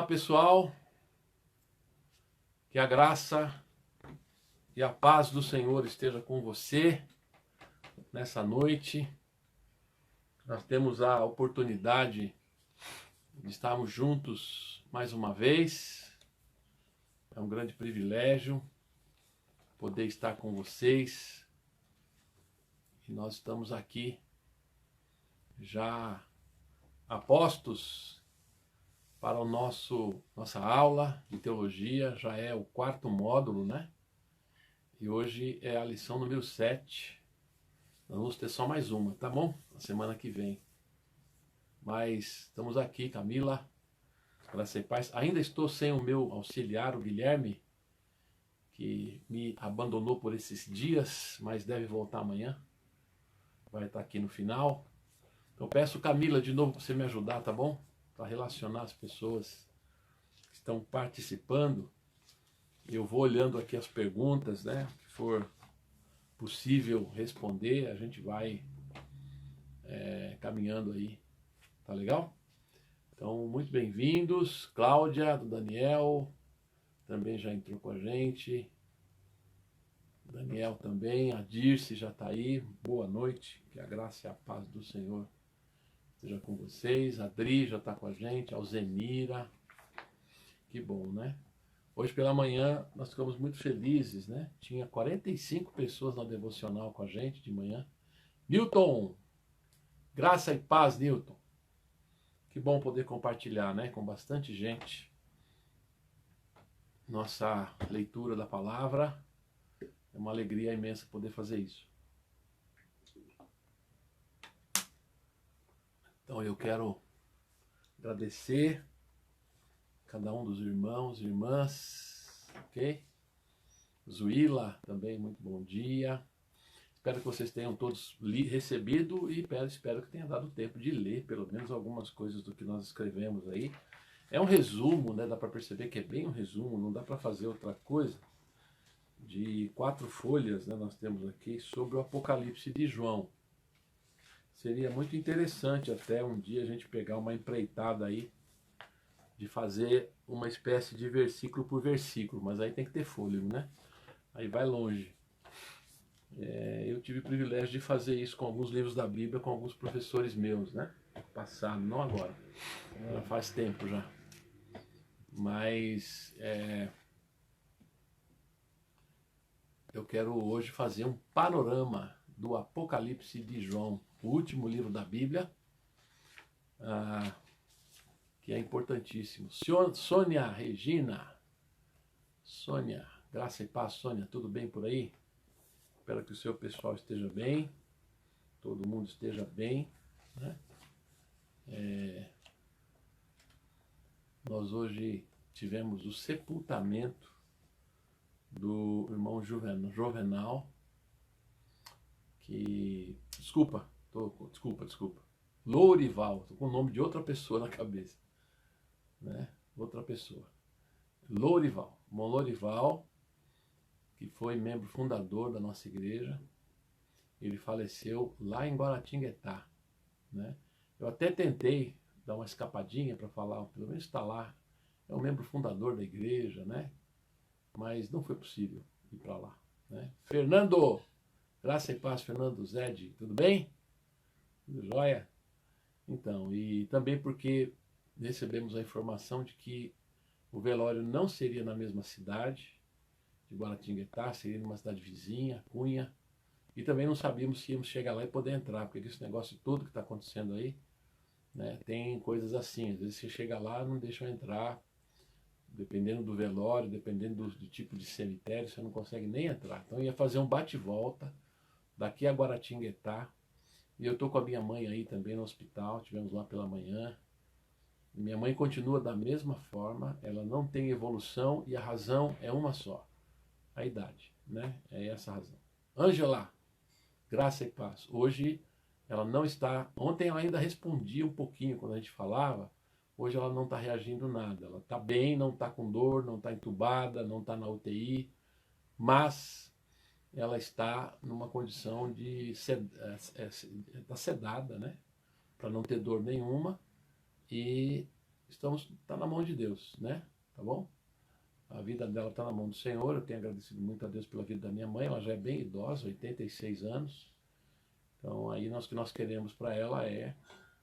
Olá pessoal, que a graça e a paz do Senhor esteja com você nessa noite. Nós temos a oportunidade de estarmos juntos mais uma vez. É um grande privilégio poder estar com vocês. E nós estamos aqui já apostos para o nossa aula de teologia. Já é o 4º módulo, né? E hoje é a lição número 7. Nós vamos ter só mais uma, tá bom? Na semana que vem. Mas estamos aqui, Camila, graça e paz. Ainda estou sem o meu auxiliar, o Guilherme, que me abandonou por esses dias, mas deve voltar amanhã. Vai estar aqui no final. Então peço, Camila, de novo para você me ajudar, tá bom? Para relacionar as pessoas que estão participando. Eu vou olhando aqui as perguntas, né? Que for possível responder, a gente vai caminhando aí. Tá legal? Então, muito bem-vindos. Cláudia, do Daniel, também já entrou com a gente. Daniel também. A Dirce já está aí. Boa noite. Que a graça e a paz do Senhor esteja com vocês. A Adri já está com a gente. A Alzenira. Que bom, né? Hoje pela manhã nós ficamos muito felizes, né? Tinha 45 pessoas na devocional com a gente de manhã. Newton! Graça e paz, Newton. Que bom poder compartilhar, né? Com bastante gente. Nossa leitura da palavra. É uma alegria imensa poder fazer isso. Então eu quero agradecer cada um dos irmãos e irmãs, ok? Zuíla também, muito bom dia. Espero que vocês tenham todos recebido e espero que tenha dado tempo de ler pelo menos algumas coisas do que nós escrevemos aí. É um resumo, né? Dá para perceber que é bem um resumo, não dá para fazer outra coisa. De 4 folhas, né, nós temos aqui sobre o Apocalipse de João. Seria muito interessante até um dia a gente pegar uma empreitada aí de fazer uma espécie de versículo por versículo, mas aí tem que ter fôlego, né? Aí vai longe. Eu tive o privilégio de fazer isso com alguns livros da Bíblia, com alguns professores meus, né? Passado, não agora. Já faz tempo já. Mas eu quero hoje fazer um panorama do Apocalipse de João, o último livro da Bíblia, que é importantíssimo. Sônia Regina, Sônia, graça e paz, Sônia, tudo bem por aí? Espero que o seu pessoal esteja bem, todo mundo esteja bem, né? Nós hoje tivemos o sepultamento do irmão Juvenal, que... Desculpa. Lourival, estou com o nome de outra pessoa na cabeça, né? Outra pessoa. Lourival, irmão Lourival, que foi membro fundador da nossa igreja. Ele faleceu lá em Guaratinguetá, né? Eu até tentei dar uma escapadinha para falar, pelo menos está lá, é um membro fundador da igreja, né? Mas não foi possível ir para lá, né? Fernando, graça e paz, Fernando Zed, tudo bem? Tudo jóia? Então, e também porque recebemos a informação de que o velório não seria na mesma cidade de Guaratinguetá, seria numa cidade vizinha, Cunha, e também não sabíamos se íamos chegar lá e poder entrar, porque esse negócio todo que está acontecendo aí, né, tem coisas assim, às vezes você chega lá não deixam entrar, dependendo do velório, dependendo do tipo de cemitério, você não consegue nem entrar. Então ia fazer um bate-volta daqui a Guaratinguetá, e eu estou com a minha mãe aí também no hospital, estivemos lá pela manhã. Minha mãe continua da mesma forma, ela não tem evolução e a razão é uma só, a idade, né? É essa a razão. Ângela, graça e paz. Hoje ela não está, ontem ela ainda respondia um pouquinho quando a gente falava, hoje ela não está reagindo nada. Ela está bem, não está com dor, não está entubada, não está na UTI, mas ela está numa condição de está sedada, né? Para não ter dor nenhuma. E está na mão de Deus, né? Tá bom? A vida dela está na mão do Senhor. Eu tenho agradecido muito a Deus pela vida da minha mãe. Ela já é bem idosa, 86 anos. Então, aí o que nós queremos para ela é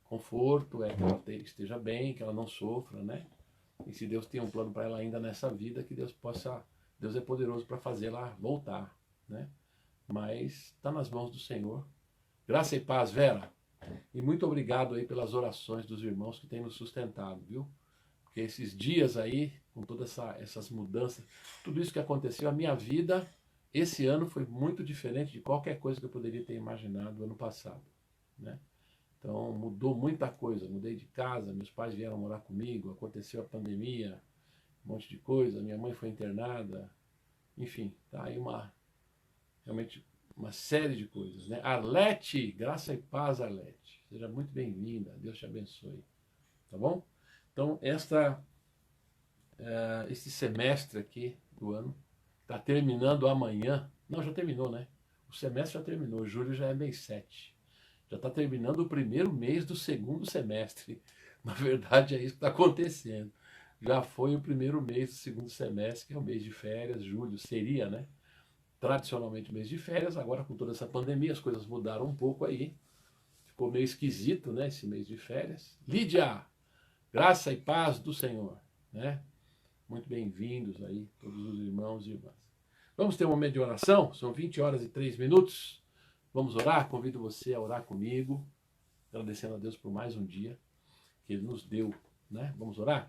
conforto, é que ela esteja bem, que ela não sofra, né? E se Deus tem um plano para ela ainda nessa vida, que Deus é poderoso para fazê-la voltar, né? Mas está nas mãos do Senhor. Graça e paz, Vera. E muito obrigado aí pelas orações dos irmãos que têm nos sustentado, viu? Porque esses dias aí, com todas essas mudanças, tudo isso que aconteceu, a minha vida, esse ano foi muito diferente de qualquer coisa que eu poderia ter imaginado ano passado, né? Então mudou muita coisa, mudei de casa, meus pais vieram morar comigo, aconteceu a pandemia, um monte de coisa, minha mãe foi internada, enfim, tá aí realmente uma série de coisas, né? Arlete, graça e paz, Arlete, seja muito bem-vinda, Deus te abençoe, tá bom? Então esse semestre aqui do ano está terminando amanhã, não, já terminou, né? O semestre já terminou, julho já é mês 7. Já está terminando o primeiro mês do segundo semestre. Na verdade, é isso que está acontecendo. Já foi o primeiro mês do segundo semestre, que é o mês de férias, julho seria, né? Tradicionalmente mês de férias, agora com toda essa pandemia as coisas mudaram um pouco aí. Ficou meio esquisito, né, esse mês de férias. Lídia, graça e paz do Senhor, né? Muito bem-vindos aí, todos os irmãos e irmãs. Vamos ter um momento de oração? São 20 horas e 3 minutos. Vamos orar? Convido você a orar comigo, agradecendo a Deus por mais um dia que Ele nos deu, né? Vamos orar?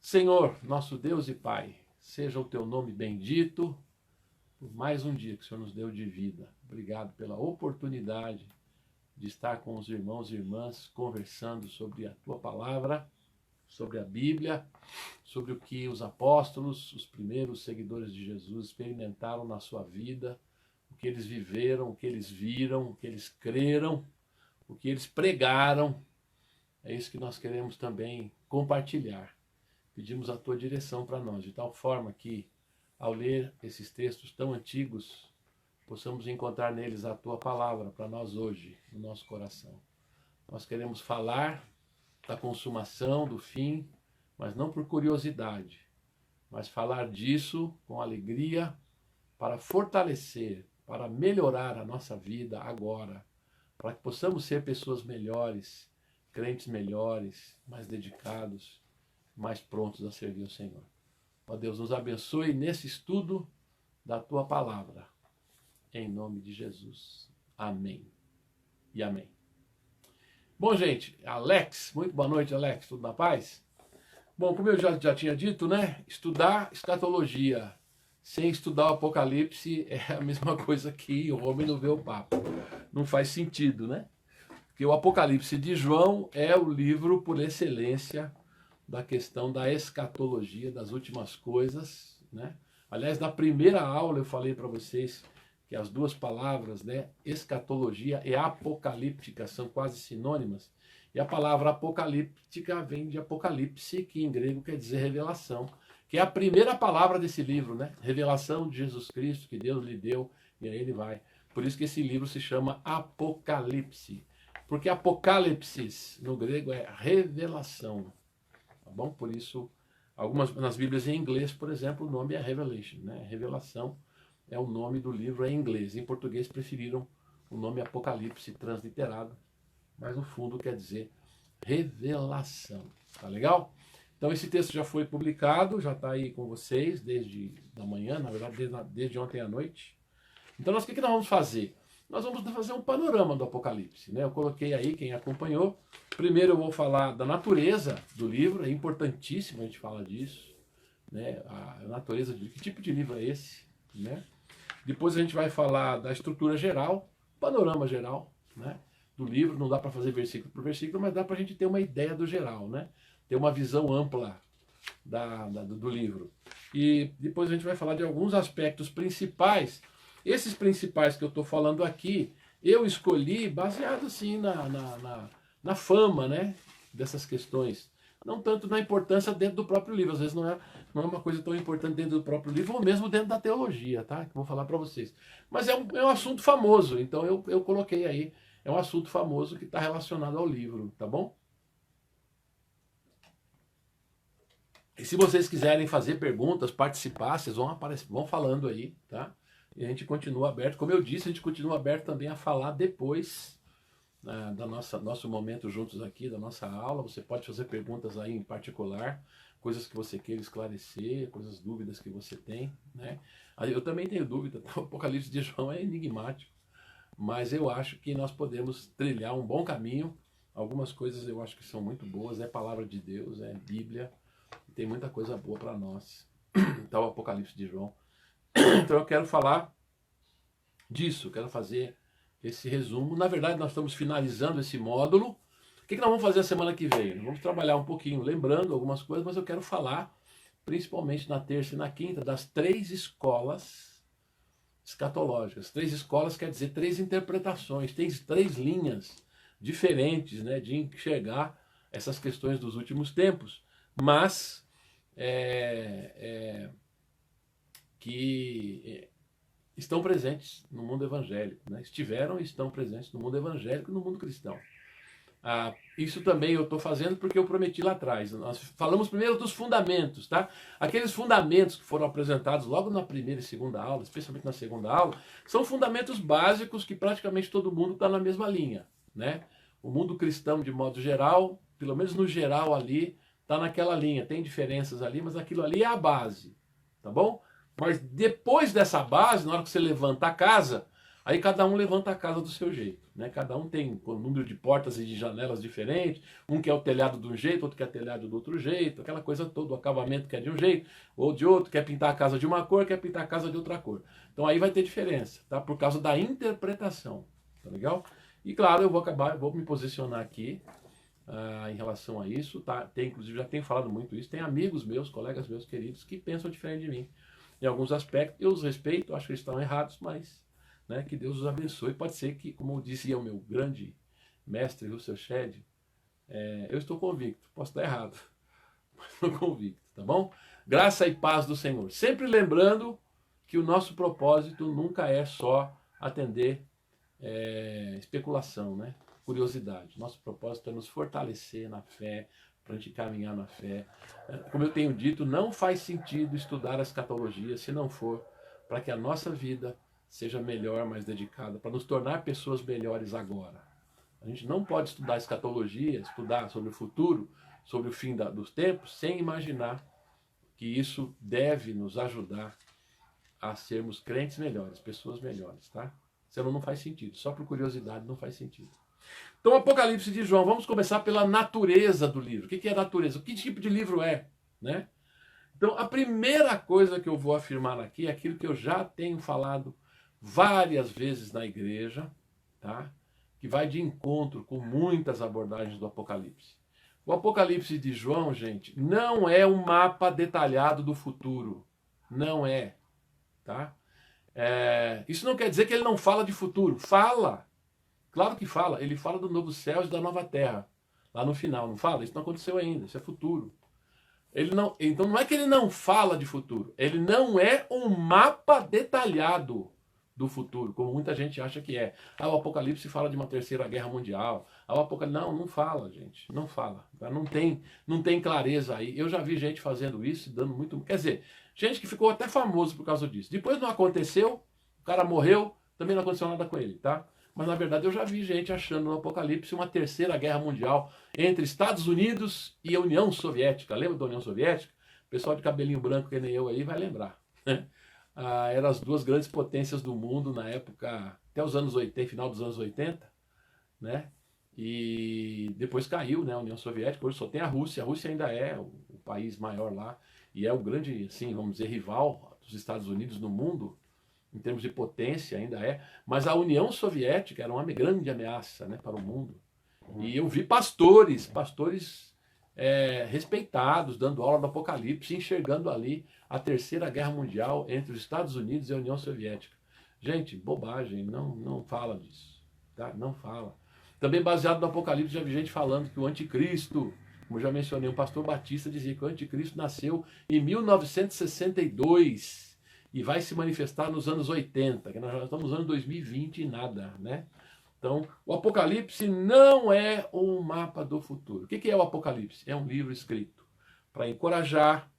Senhor, nosso Deus e Pai, seja o Teu nome bendito por mais um dia que o Senhor nos deu de vida. Obrigado pela oportunidade de estar com os irmãos e irmãs conversando sobre a Tua palavra, sobre a Bíblia, sobre o que os apóstolos, os primeiros seguidores de Jesus, experimentaram na sua vida, o que eles viveram, o que eles viram, o que eles creram, o que eles pregaram. É isso que nós queremos também compartilhar. Pedimos a Tua direção para nós, de tal forma que, ao ler esses textos tão antigos, possamos encontrar neles a Tua palavra para nós hoje, no nosso coração. Nós queremos falar da consumação, do fim, mas não por curiosidade, mas falar disso com alegria para fortalecer, para melhorar a nossa vida agora, para que possamos ser pessoas melhores, crentes melhores, mais dedicados, mais prontos a servir o Senhor. Ó Deus, nos abençoe nesse estudo da Tua palavra. Em nome de Jesus. Amém. E amém. Bom, gente, Alex, muito boa noite, Alex, tudo na paz? Bom, como eu já tinha dito, né, estudar escatologia sem estudar o Apocalipse é a mesma coisa que o homem não vê o Papa. Não faz sentido, né? Porque o Apocalipse de João é o livro por excelência da questão da escatologia, das últimas coisas, né? Aliás, na primeira aula eu falei para vocês que as duas palavras, né, escatologia e apocalíptica, são quase sinônimas. E a palavra apocalíptica vem de apocalipse, que em grego quer dizer revelação, que é a primeira palavra desse livro, né? Revelação de Jesus Cristo, que Deus lhe deu, e aí ele vai. Por isso que esse livro se chama Apocalipse. Porque apocalipsis, no grego, é revelação. Tá bom? Por isso, algumas nas Bíblias em inglês, por exemplo, o nome é Revelation, né? Revelação é o nome do livro em inglês. Em português preferiram o nome Apocalipse transliterado, mas no fundo quer dizer revelação. Tá legal? Então esse texto já foi publicado, já está aí com vocês desde a manhã, na verdade desde ontem à noite. Então o que nós vamos fazer? Nós vamos fazer um panorama do Apocalipse, né? Eu coloquei aí, quem acompanhou. Primeiro eu vou falar da natureza do livro, é importantíssimo a gente falar disso, né? A natureza de que tipo de livro é esse, né? Depois a gente vai falar da estrutura geral, panorama geral, né, do livro. Não dá para fazer versículo por versículo, mas dá para a gente ter uma ideia do geral, né? Ter uma visão ampla do livro. E depois a gente vai falar de alguns aspectos principais. Esses principais que eu estou falando aqui, eu escolhi baseado assim na fama, né, dessas questões. Não tanto na importância dentro do próprio livro. Às vezes não é uma coisa tão importante dentro do próprio livro, ou mesmo dentro da teologia, tá? Que eu vou falar para vocês. Mas é um assunto famoso, então eu coloquei aí. É um assunto famoso que está relacionado ao livro, tá bom? E se vocês quiserem fazer perguntas, participar, vocês vão falando aí, tá? E a gente continua aberto. Como eu disse, a gente continua aberto também a falar depois da nosso momento juntos aqui, da nossa aula. Você pode fazer perguntas aí em particular, coisas que você queira esclarecer, dúvidas que você tem, né? Eu também tenho dúvida, o Apocalipse de João é enigmático, mas eu acho que nós podemos trilhar um bom caminho. Algumas coisas eu acho que são muito boas, é palavra de Deus, é Bíblia, tem muita coisa boa para nós. Então, o Apocalipse de João. Então eu quero falar disso, quero fazer esse resumo. Na verdade, nós estamos finalizando esse módulo. O que nós vamos fazer a semana que vem? Nós vamos trabalhar um pouquinho, lembrando algumas coisas, mas eu quero falar, principalmente na terça e na quinta, das 3 escolas escatológicas. 3 escolas quer dizer 3 interpretações, tem 3 linhas diferentes, né, de enxergar essas questões dos últimos tempos, mas que estão presentes no mundo evangélico, né? Estiveram e estão presentes no mundo evangélico e no mundo cristão. Isso também eu estou fazendo porque eu prometi lá atrás. Nós falamos primeiro dos fundamentos, tá? Aqueles fundamentos que foram apresentados logo na primeira e segunda aula, especialmente na segunda aula, são fundamentos básicos que praticamente todo mundo está na mesma linha, né? O mundo cristão, de modo geral, pelo menos no geral ali, está naquela linha. Tem diferenças ali, mas aquilo ali é a base, tá bom? Mas depois dessa base, na hora que você levanta a casa, aí cada um levanta a casa do seu jeito, né? Cada um tem um número de portas e de janelas diferentes, um quer o telhado de um jeito, outro quer o telhado do outro jeito, aquela coisa toda, o acabamento quer de um jeito, ou de outro, quer pintar a casa de uma cor, quer pintar a casa de outra cor. Então aí vai ter diferença, tá? Por causa da interpretação, tá legal? E claro, eu vou me posicionar aqui em relação a isso, tá? Inclusive já tenho falado muito isso, tem amigos meus, colegas meus queridos, que pensam diferente de mim. Em alguns aspectos, eu os respeito, acho que eles estão errados, mas, né, que Deus os abençoe. Pode ser que, como dizia o meu grande mestre, Russell Shedd, eu estou convicto, posso estar errado, mas estou convicto, tá bom? Graça e paz do Senhor. Sempre lembrando que o nosso propósito nunca é só atender especulação, né? Curiosidade. Nosso propósito é nos fortalecer na fé, para a gente caminhar na fé. Como eu tenho dito, não faz sentido estudar a escatologia se não for para que a nossa vida seja melhor, mais dedicada, para nos tornar pessoas melhores agora. A gente não pode estudar a escatologia, estudar sobre o futuro, sobre o fim dos tempos, sem imaginar que isso deve nos ajudar a sermos crentes melhores, pessoas melhores, tá? Senão não faz sentido. Só por curiosidade não faz sentido. Então, Apocalipse de João, vamos começar pela natureza do livro. O que é natureza? Que tipo de livro é? Né? Então, a primeira coisa que eu vou afirmar aqui é aquilo que eu já tenho falado várias vezes na igreja, tá? Que vai de encontro com muitas abordagens do Apocalipse. O Apocalipse de João, gente, não é um mapa detalhado do futuro. Não é. Tá? Isso não quer dizer que ele não fala de futuro. Fala. Claro que fala. Ele fala do novo céu e da nova terra. Lá no final, não fala? Isso não aconteceu ainda. Isso é futuro. Então não é que ele não fala de futuro. Ele não é um mapa detalhado do futuro, como muita gente acha que é. O Apocalipse fala de uma terceira guerra mundial. O Apocalipse... Não fala, gente. Não fala. Tá? Não tem clareza aí. Eu já vi gente fazendo isso, dando muito... Quer dizer, gente que ficou até famoso por causa disso. Depois não aconteceu, o cara morreu, também não aconteceu nada com ele, tá? Mas na verdade eu já vi gente achando no Apocalipse uma terceira guerra mundial entre Estados Unidos e a União Soviética. Lembra da União Soviética? O pessoal de cabelinho branco que nem eu aí vai lembrar, né? Eram as duas grandes potências do mundo na época, até os anos 80, final dos anos 80, né? E depois caiu, né, a União Soviética, hoje só tem a Rússia ainda é o país maior lá, e é o grande, assim, vamos dizer, rival dos Estados Unidos no mundo, em termos de potência ainda é, mas a União Soviética era uma grande ameaça, né, para o mundo. E eu vi pastores respeitados, dando aula do Apocalipse, enxergando ali a terceira guerra mundial entre os Estados Unidos e a União Soviética. Gente, bobagem, não fala disso, tá? Não fala. Também baseado no Apocalipse, já vi gente falando que o anticristo, como já mencionei, um pastor batista dizia que o anticristo nasceu em 1962 e vai se manifestar nos anos 80, que nós já estamos no ano 2020 e nada, né? Então, o Apocalipse não é um mapa do futuro. O que é o Apocalipse? É um livro escrito para encorajar,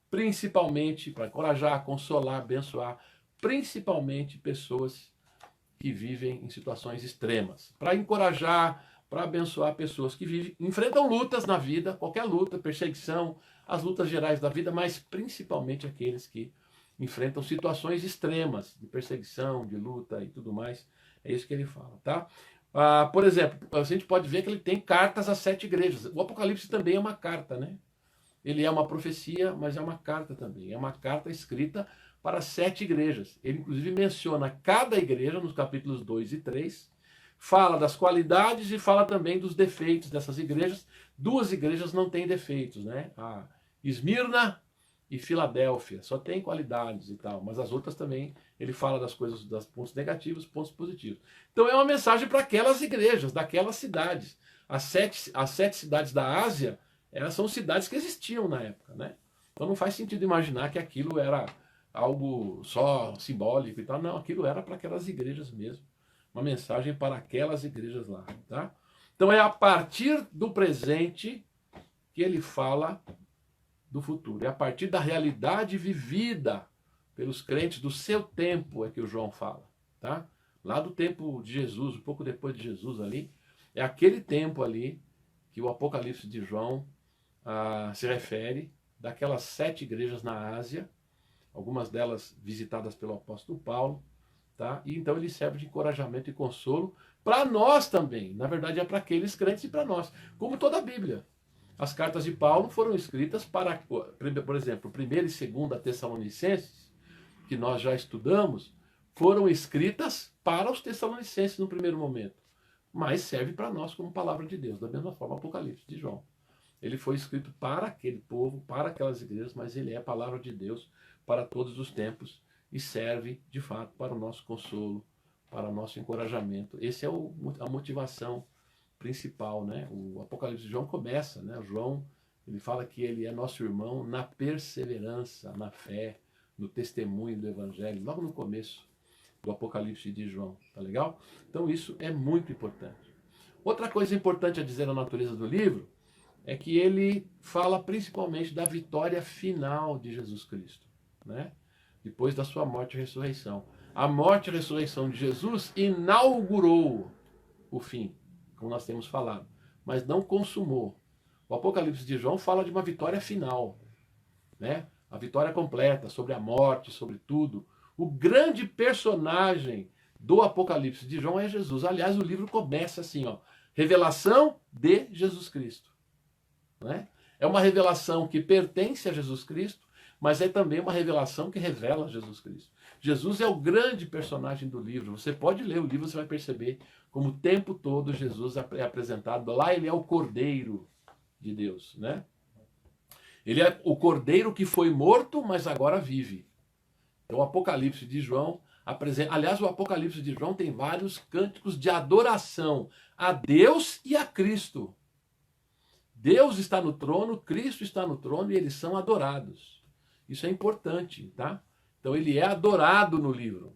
principalmente para encorajar, consolar, abençoar, principalmente pessoas que vivem em situações extremas, para encorajar, para abençoar pessoas que vivem, enfrentam lutas na vida, qualquer luta, perseguição, as lutas gerais da vida, mas principalmente aqueles que enfrentam situações extremas de perseguição, de luta e tudo mais. É isso que ele fala, tá? Por exemplo, a gente pode ver que ele tem cartas às 7 igrejas. O Apocalipse também é uma carta, né? Ele é uma profecia, mas é uma carta também. É uma carta escrita para 7 igrejas. Ele, inclusive, menciona cada igreja nos capítulos 2 e 3, fala das qualidades e fala também dos defeitos dessas igrejas. 2 igrejas não têm defeitos, né? A Esmirna e Filadélfia só tem qualidades e tal, mas as outras também ele fala das coisas, dos pontos negativos, pontos positivos. Então é uma mensagem para aquelas igrejas, daquelas cidades. As sete cidades da Ásia, elas são cidades que existiam na época, né? Então não faz sentido imaginar que aquilo era algo só simbólico e tal. Não, aquilo era para aquelas igrejas mesmo. Uma mensagem para aquelas igrejas lá, tá? Então é a partir do presente que ele fala do futuro. É a partir da realidade vivida pelos crentes do seu tempo é que o João fala, tá? Lá do tempo de Jesus, um pouco depois de Jesus ali, é aquele tempo ali que o Apocalipse de João se refere, daquelas 7 igrejas na Ásia, algumas delas visitadas pelo apóstolo Paulo, tá? E então ele serve de encorajamento e consolo para nós também. Na verdade é para aqueles crentes e para nós, como toda a Bíblia. As cartas de Paulo foram escritas para, por exemplo, 1ª e 2ª Tessalonicenses, que nós já estudamos, foram escritas para os Tessalonicenses no primeiro momento, mas serve para nós como palavra de Deus, da mesma forma o Apocalipse de João. Ele foi escrito para aquele povo, para aquelas igrejas, mas ele é a palavra de Deus para todos os tempos e serve, de fato, para o nosso consolo, para o nosso encorajamento. Essa é a motivação principal, né? O Apocalipse de João começa, né? João, ele fala que ele é nosso irmão na perseverança, na fé, no testemunho do Evangelho, logo no começo do Apocalipse de João, tá legal? Então isso é muito importante. Outra coisa importante a dizer na natureza do livro é que ele fala principalmente da vitória final de Jesus Cristo, né? Depois da sua morte e ressurreição. A morte e a ressurreição de Jesus inaugurou o fim, como nós temos falado, mas não consumou. O Apocalipse de João fala de uma vitória final, né? A vitória completa sobre a morte, sobre tudo. O grande personagem do Apocalipse de João é Jesus. Aliás, o livro começa assim, ó, revelação de Jesus Cristo, né? É uma revelação que pertence a Jesus Cristo, mas é também uma revelação que revela Jesus Cristo. Jesus é o grande personagem do livro. Você pode ler o livro, você vai perceber como o tempo todo Jesus é apresentado. Lá ele é o Cordeiro de Deus, né? Ele é o Cordeiro que foi morto, mas agora vive. Então o Apocalipse de João apresenta... Aliás, o Apocalipse de João tem vários cânticos de adoração a Deus e a Cristo. Deus está no trono, Cristo está no trono e eles são adorados. Isso é importante, tá? Então ele é adorado no livro.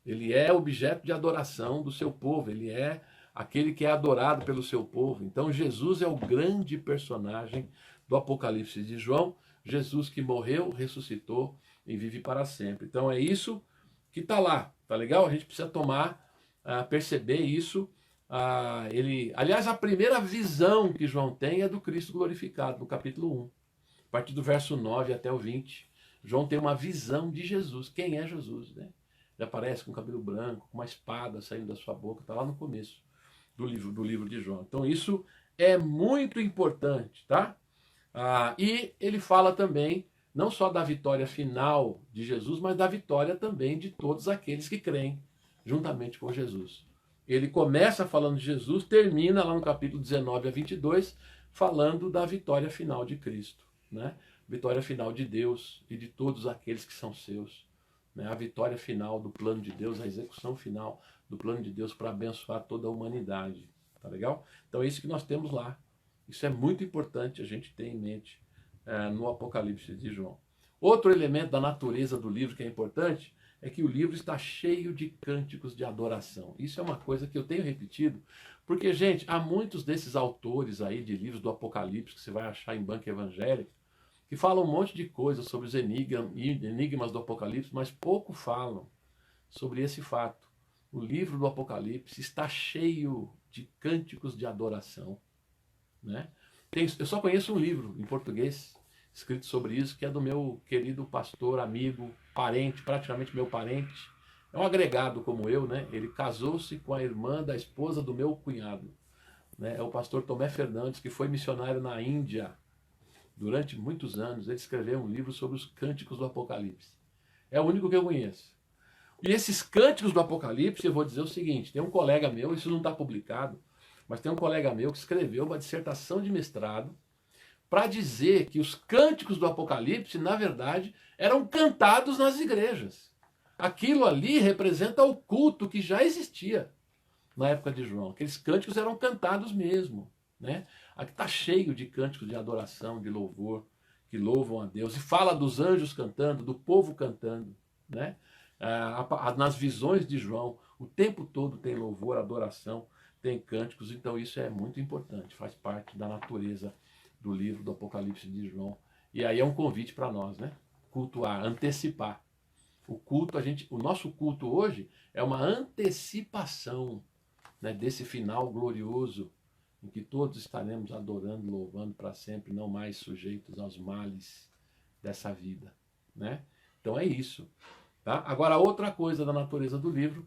Ele é objeto de adoração do seu povo. Ele é aquele que é adorado pelo seu povo. Então Jesus é o grande personagem do Apocalipse de João. Jesus que morreu, ressuscitou e vive para sempre. Então é isso que está lá. Tá legal? A gente precisa perceber isso. Aliás, a primeira visão que João tem é do Cristo glorificado, no capítulo 1. A partir do verso 9 até o 20. João tem uma visão de Jesus. Quem é Jesus, né? Ele aparece com cabelo branco, com uma espada saindo da sua boca. Está lá no começo do livro de João. Então isso é muito importante, tá? E ele fala também, não só da vitória final de Jesus, mas da vitória também de todos aqueles que creem juntamente com Jesus. Ele começa falando de Jesus, termina lá no capítulo 19 a 22, falando da vitória final de Cristo, né? Vitória final de Deus e de todos aqueles que são seus, né? A vitória final do plano de Deus, a execução final do plano de Deus para abençoar toda a humanidade, tá legal? Então é isso que nós temos lá. Isso é muito importante a gente ter em mente no Apocalipse de João. Outro elemento da natureza do livro que é importante é que o livro está cheio de cânticos de adoração. Isso é uma coisa que eu tenho repetido, porque, gente, há muitos desses autores aí de livros do Apocalipse que você vai achar em banca evangélica, que falam um monte de coisas sobre os enigmas do Apocalipse, mas pouco falam sobre esse fato. O livro do Apocalipse está cheio de cânticos de adoração, né? Eu só conheço um livro em português escrito sobre isso, que é do meu querido pastor, amigo, parente, praticamente meu parente. É um agregado como eu, né? Ele casou-se com a irmã da esposa do meu cunhado, né? É o pastor Tomé Fernandes, que foi missionário na Índia durante muitos anos. Ele escreveu um livro sobre os cânticos do Apocalipse. É o único que eu conheço. E esses cânticos do Apocalipse, eu vou dizer o seguinte, tem um colega meu, isso não está publicado, mas tem um colega meu que escreveu uma dissertação de mestrado para dizer que os cânticos do Apocalipse, na verdade, eram cantados nas igrejas. Aquilo ali representa o culto que já existia na época de João. Aqueles cânticos eram cantados mesmo, né? Aqui está cheio de cânticos de adoração, de louvor, que louvam a Deus. E fala dos anjos cantando, do povo cantando, né? Nas visões de João, o tempo todo tem louvor, adoração, tem cânticos. Então isso é muito importante, faz parte da natureza do livro do Apocalipse de João. E aí é um convite para nós, né? Cultuar, antecipar. O culto, o nosso culto hoje é uma antecipação, né, desse final glorioso em que todos estaremos adorando, louvando para sempre, não mais sujeitos aos males dessa vida, né? Então é isso, tá? Agora, outra coisa da natureza do livro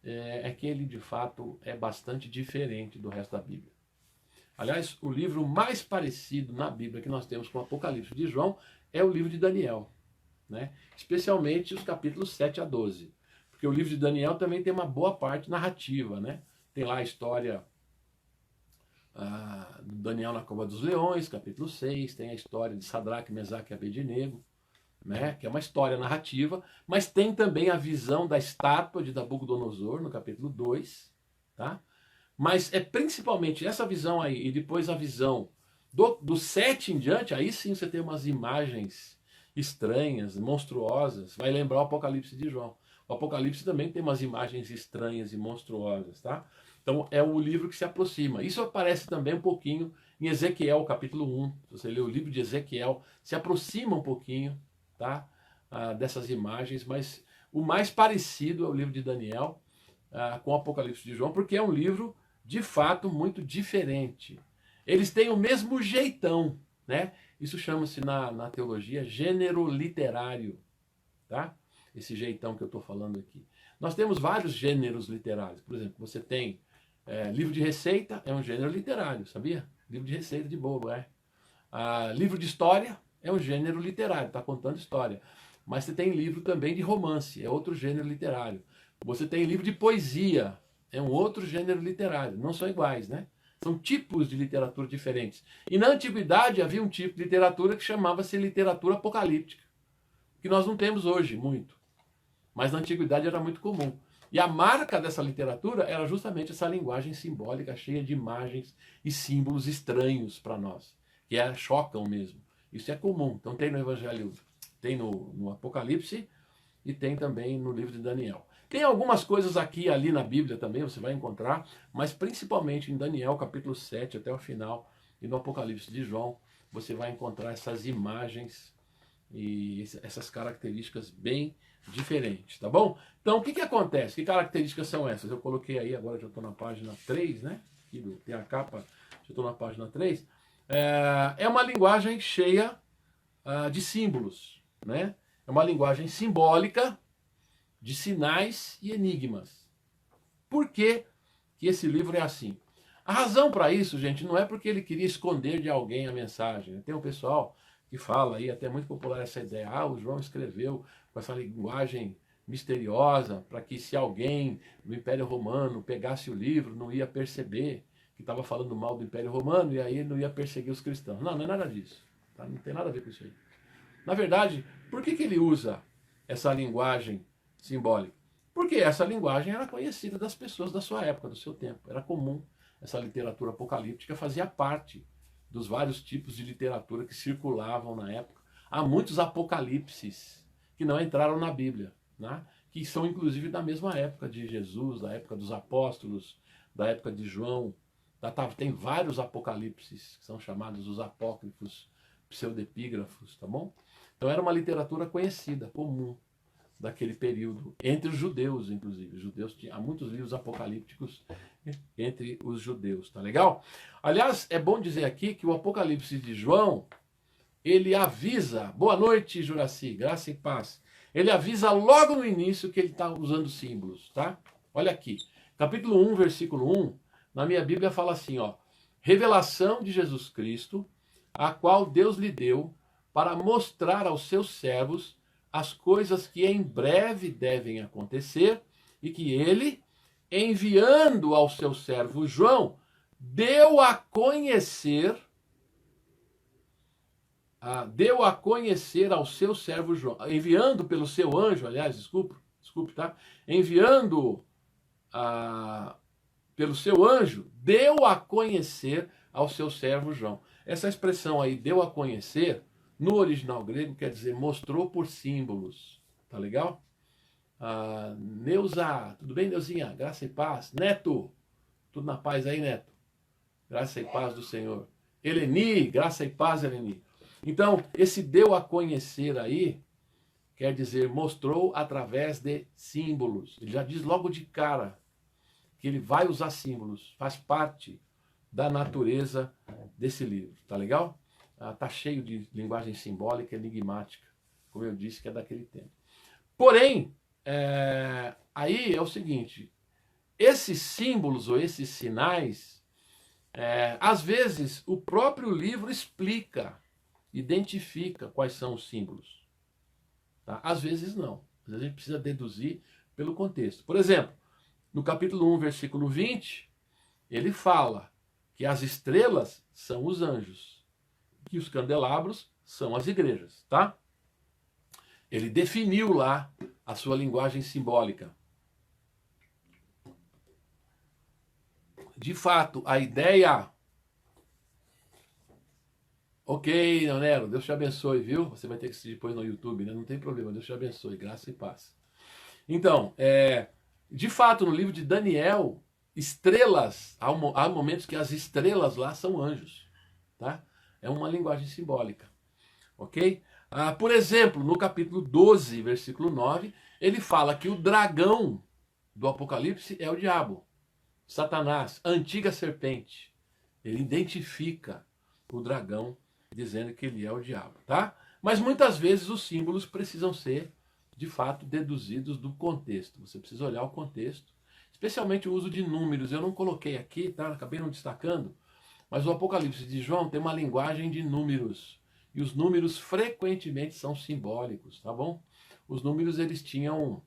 é que ele, de fato, é bastante diferente do resto da Bíblia. Aliás, o livro mais parecido na Bíblia que nós temos com o Apocalipse de João é o livro de Daniel, né? Especialmente os capítulos 7 a 12. Porque o livro de Daniel também tem uma boa parte narrativa, né? Tem lá a história do Daniel na Cova dos Leões, capítulo 6, tem a história de Sadraque, Mesaque e Abednego, né? Que é uma história narrativa, mas tem também a visão da estátua de Nabucodonosor, no capítulo 2, tá? Mas é principalmente essa visão aí, e depois a visão do 7 em diante, aí sim você tem umas imagens estranhas, monstruosas, vai lembrar o Apocalipse de João. O Apocalipse também tem umas imagens estranhas e monstruosas, tá? Então é o livro que se aproxima. Isso aparece também um pouquinho em Ezequiel, capítulo 1. Se você ler o livro de Ezequiel, se aproxima um pouquinho, tá? Dessas imagens, mas o mais parecido é o livro de Daniel com o Apocalipse de João, porque é um livro de fato muito diferente. Eles têm o mesmo jeitão, né? Isso chama-se na teologia gênero literário, tá? Esse jeitão que eu estou falando aqui. Nós temos vários gêneros literários. Por exemplo, você tem livro de receita, é um gênero literário, sabia? Livro de receita de bolo, livro de história é um gênero literário, está contando história. Mas você tem livro também de romance, é outro gênero literário. Você tem livro de poesia, é um outro gênero literário. Não são iguais, né? São tipos de literatura diferentes. E na antiguidade havia um tipo de literatura que chamava-se literatura apocalíptica, que nós não temos hoje muito, mas na antiguidade era muito comum. E a marca dessa literatura era justamente essa linguagem simbólica cheia de imagens e símbolos estranhos para nós, que chocam mesmo. Isso é comum. Então tem no Evangelho, tem no Apocalipse e tem também no livro de Daniel. Tem algumas coisas aqui e ali na Bíblia também, você vai encontrar, mas principalmente em Daniel, capítulo 7, até o final, e no Apocalipse de João, você vai encontrar essas imagens e essas características bem diferentes, tá bom? Então, o que acontece? Que características são essas? Eu coloquei aí, agora já estou na página 3, né? Aqui tem a capa, já estou na página 3. É uma linguagem cheia de símbolos, né? É uma linguagem simbólica, de sinais e enigmas. Por que esse livro é assim? A razão para isso, gente, não é porque ele queria esconder de alguém a mensagem. Tem um pessoal que fala aí, até muito popular essa ideia, o João escreveu com essa linguagem misteriosa para que se alguém do Império Romano pegasse o livro, não ia perceber que estava falando mal do Império Romano e aí não ia perseguir os cristãos. Não, não é nada disso. Tá? Não tem nada a ver com isso aí. Na verdade, por que ele usa essa linguagem simbólica? Porque essa linguagem era conhecida das pessoas da sua época, do seu tempo. Era comum. Essa literatura apocalíptica fazia parte dos vários tipos de literatura que circulavam na época. Há muitos apocalipses que não entraram na Bíblia, né? Que são inclusive da mesma época de Jesus, da época dos apóstolos, da época de João. Tem vários apocalipses, que são chamados os apócrifos, pseudepígrafos, tá bom? Então era uma literatura conhecida, comum, daquele período, entre os judeus, inclusive. Os judeus há muitos livros apocalípticos entre os judeus, tá legal? Aliás, é bom dizer aqui que o Apocalipse de João, ele avisa, boa noite, Juraci, graça e paz. Ele avisa logo no início que ele está usando símbolos, tá? Olha aqui, capítulo 1, versículo 1, na minha Bíblia fala assim, ó, revelação de Jesus Cristo, a qual Deus lhe deu para mostrar aos seus servos as coisas que em breve devem acontecer e que ele, enviando ao seu servo João, deu a conhecer ao seu servo João, enviando pelo seu anjo, aliás, desculpe, tá? Enviando pelo seu anjo, deu a conhecer ao seu servo João. Essa expressão aí, deu a conhecer, no original grego quer dizer mostrou por símbolos, tá legal? Neuza, tudo bem, Neuzinha? Graça e paz. Neto, tudo na paz aí, Neto? Graça e paz do Senhor. Eleni, graça e paz, Eleni. Então, esse deu a conhecer aí, quer dizer, mostrou através de símbolos. Ele já diz logo de cara que ele vai usar símbolos, faz parte da natureza desse livro, tá legal? Tá cheio de linguagem simbólica, enigmática, como eu disse, que é daquele tempo. Porém, aí é o seguinte, esses símbolos ou esses sinais, às vezes o próprio livro explica, identifica quais são os símbolos. Tá? Às vezes não. Às vezes a gente precisa deduzir pelo contexto. Por exemplo, no capítulo 1, versículo 20, ele fala que as estrelas são os anjos, que os candelabros são as igrejas, tá? Ele definiu lá a sua linguagem simbólica. De fato, a ideia... Ok, Leonero, Deus te abençoe, viu? Você vai ter que assistir depois no YouTube, né? Não tem problema, Deus te abençoe, graça e paz. Então, de fato, no livro de Daniel, estrelas, há momentos que as estrelas lá são anjos, tá? É uma linguagem simbólica, ok? Por exemplo, no capítulo 12, versículo 9, ele fala que o dragão do Apocalipse é o diabo, Satanás, a antiga serpente. Ele identifica o dragão dizendo que ele é o diabo, tá? Mas muitas vezes os símbolos precisam ser, de fato, deduzidos do contexto. Você precisa olhar o contexto, especialmente o uso de números. Eu não coloquei aqui, tá? Acabei não destacando, mas o Apocalipse de João tem uma linguagem de números. E os números frequentemente são simbólicos, tá bom? Os números, eles tinham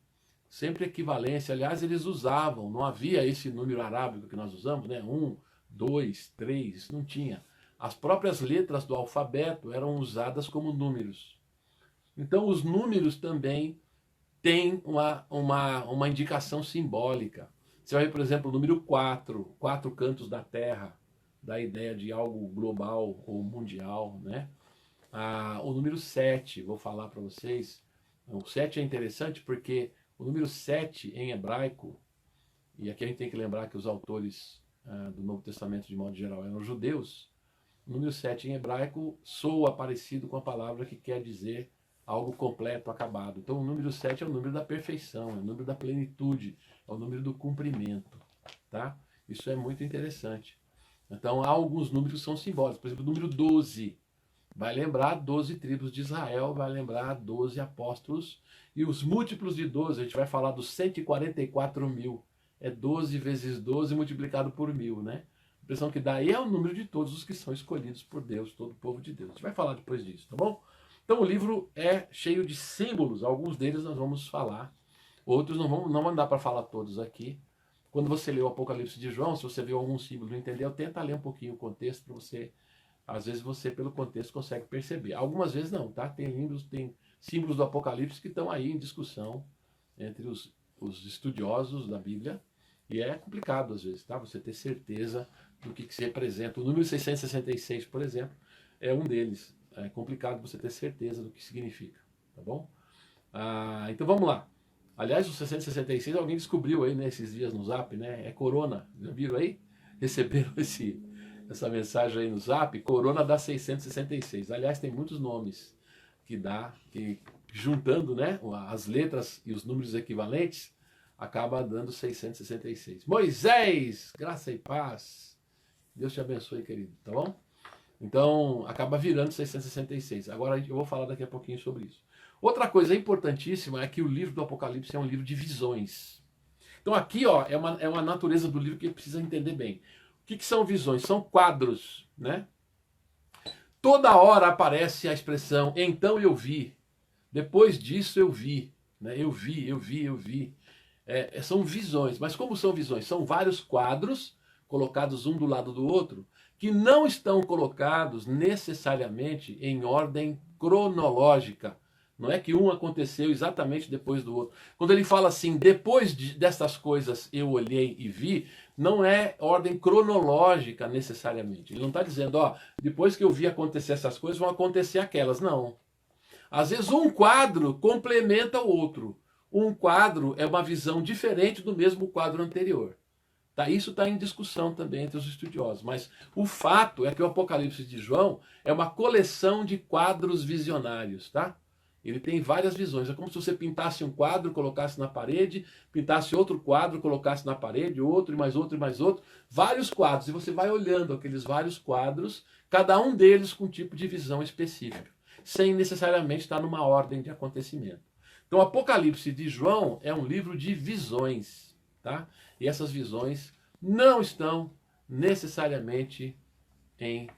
sempre equivalência. Aliás, eles usavam, não havia esse número arábico que nós usamos, né? 1, 2, 3, não tinha. As próprias letras do alfabeto eram usadas como números. Então, os números também têm uma indicação simbólica. Você vai ver, por exemplo, o número 4, 4 cantos da Terra, da ideia de algo global ou mundial, né? O número 7, vou falar para vocês. O 7 é interessante porque o número 7 em hebraico, e aqui a gente tem que lembrar que os autores do Novo Testamento, de modo geral, eram judeus. O número 7 em hebraico soa parecido com a palavra que quer dizer algo completo, acabado. Então o número 7 é o número da perfeição, é o número da plenitude, é o número do cumprimento, tá? Isso é muito interessante. Então há alguns números que são simbólicos. Por exemplo, o número 12 vai lembrar 12 tribos de Israel, vai lembrar 12 apóstolos. E os múltiplos de 12, a gente vai falar dos 144 mil. É 12 vezes 12 multiplicado por 1000, né? A impressão que dá aí é o número de todos os que são escolhidos por Deus, todo o povo de Deus. A gente vai falar depois disso, tá bom? Então o livro é cheio de símbolos, alguns deles nós vamos falar, outros não vão dar para falar todos aqui. Quando você lê o Apocalipse de João, se você viu algum símbolo e não entendeu, tenta ler um pouquinho o contexto para você, às vezes você pelo contexto consegue perceber. Algumas vezes não, tá? Tem símbolos do Apocalipse que estão aí em discussão entre os estudiosos da Bíblia, e é complicado às vezes, tá? Você ter certeza do que se representa. O número 666, por exemplo, é um deles. É complicado você ter certeza do que significa, tá bom? Então vamos lá. Aliás, o 666 alguém descobriu aí, né, esses dias no Zap, né? É corona. Já viram aí? Receberam essa mensagem aí no Zap, Corona dá 666. Aliás, tem muitos nomes que dá, que juntando, né, as letras e os números equivalentes, acaba dando 666. Moisés, graça e paz. Deus te abençoe, querido, tá bom? Então, acaba virando 666. Agora eu vou falar daqui a pouquinho sobre isso. Outra coisa importantíssima é que o livro do Apocalipse é um livro de visões. Então aqui, ó, é uma natureza do livro que precisa entender bem. O que são visões? São quadros, né? Toda hora aparece a expressão, então eu vi. Depois disso eu vi. Né? Eu vi. São visões. Mas como são visões? São vários quadros colocados um do lado do outro, que não estão colocados necessariamente em ordem cronológica. Não é que um aconteceu exatamente depois do outro. Quando ele fala assim, depois dessas coisas eu olhei e vi, não é ordem cronológica necessariamente. Ele não está dizendo, ó, depois que eu vi acontecer essas coisas, vão acontecer aquelas. Não. Às vezes um quadro complementa o outro. Um quadro é uma visão diferente do mesmo quadro anterior. Tá? Isso está em discussão também entre os estudiosos. Mas o fato é que o Apocalipse de João é uma coleção de quadros visionários, tá? Ele tem várias visões. É como se você pintasse um quadro, colocasse na parede, pintasse outro quadro, colocasse na parede, outro e mais outro e mais outro. Vários quadros. E você vai olhando aqueles vários quadros, cada um deles com um tipo de visão específica, sem necessariamente estar numa ordem de acontecimento. Então, o Apocalipse de João é um livro de visões, tá? E essas visões não estão necessariamente em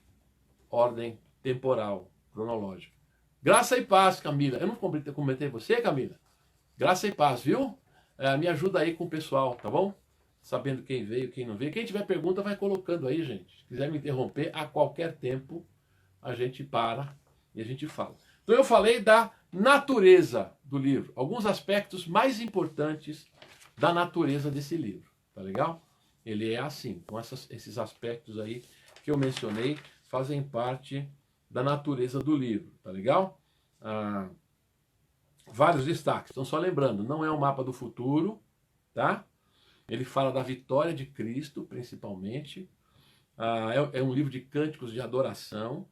ordem temporal, cronológica. Graça e paz, Camila. Eu não comentei você, Camila? Graça e paz, viu? Me ajuda aí com o pessoal, tá bom? Sabendo quem veio, quem não veio. Quem tiver pergunta, vai colocando aí, gente. Se quiser me interromper, a qualquer tempo, a gente para e a gente fala. Então eu falei da natureza do livro. Alguns aspectos mais importantes da natureza desse livro. Tá legal? Ele é assim. Então esses aspectos aí que eu mencionei fazem parte da natureza do livro, tá legal? Vários destaques. Então, só lembrando, não é um mapa do futuro, tá? Ele fala da vitória de Cristo, principalmente. É um livro de cânticos de adoração.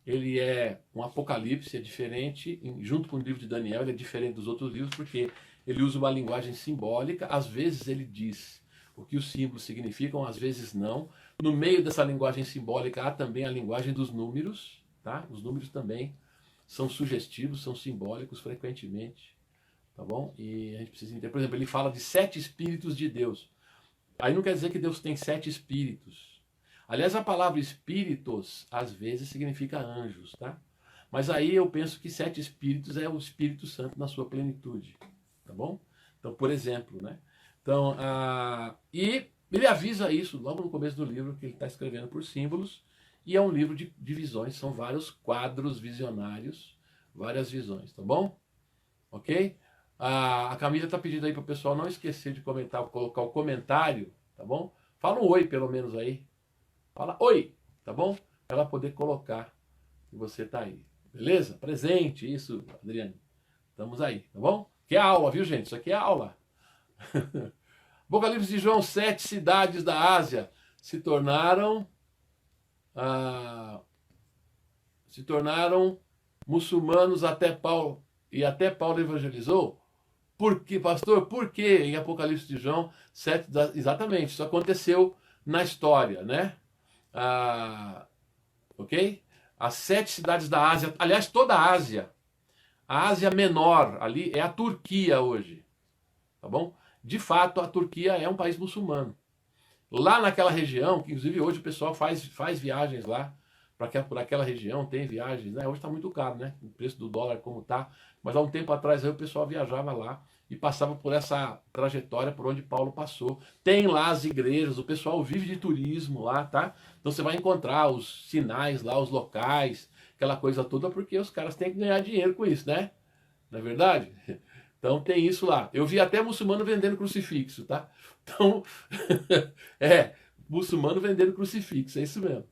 Ele é um apocalipse, é diferente, junto com o livro de Daniel, ele é diferente dos outros livros, porque ele usa uma linguagem simbólica. Às vezes ele diz o que os símbolos significam, às vezes não. No meio dessa linguagem simbólica há também a linguagem dos números. Tá? Os números também são sugestivos, são simbólicos frequentemente, tá bom? E a gente precisa entender, por exemplo, ele fala de 7 espíritos de Deus. Aí não quer dizer que Deus tem 7 espíritos. Aliás, a palavra espíritos às vezes significa anjos, tá? Mas aí eu penso que 7 espíritos é o Espírito Santo na sua plenitude, tá bom? Então, por exemplo, né? Então, e ele avisa isso logo no começo do livro, que ele está escrevendo por símbolos. E é um livro de visões, são vários quadros visionários, várias visões, tá bom? Ok? A Camila está pedindo aí para o pessoal não esquecer de comentar, colocar o comentário, tá bom? Fala um oi pelo menos aí. Fala oi, tá bom? Para ela poder colocar que você está aí. Beleza? Presente, isso, Adriane. Estamos aí, tá bom? Que é aula, viu, gente? Isso aqui é aula. Apocalipse de João, 7 cidades da Ásia se tornaram muçulmanos até Paulo, e até Paulo evangelizou. Por quê, pastor? Por que em Apocalipse de João 7, exatamente, isso aconteceu na história, né? Ok? As 7 cidades da Ásia, aliás, toda a Ásia Menor, ali é a Turquia hoje, tá bom? De fato, a Turquia é um país muçulmano. Lá naquela região, que inclusive hoje o pessoal faz viagens lá, por aquela região, tem viagens, né? Hoje está muito caro, né? O preço do dólar como está. Mas há um tempo atrás aí, o pessoal viajava lá e passava por essa trajetória por onde Paulo passou. Tem lá as igrejas, o pessoal vive de turismo lá, tá? Então você vai encontrar os sinais lá, os locais, aquela coisa toda, porque os caras têm que ganhar dinheiro com isso, né? Não é verdade? Então tem isso lá. Eu vi até muçulmano vendendo crucifixo, tá? Então, muçulmano vendendo crucifixo, é isso mesmo.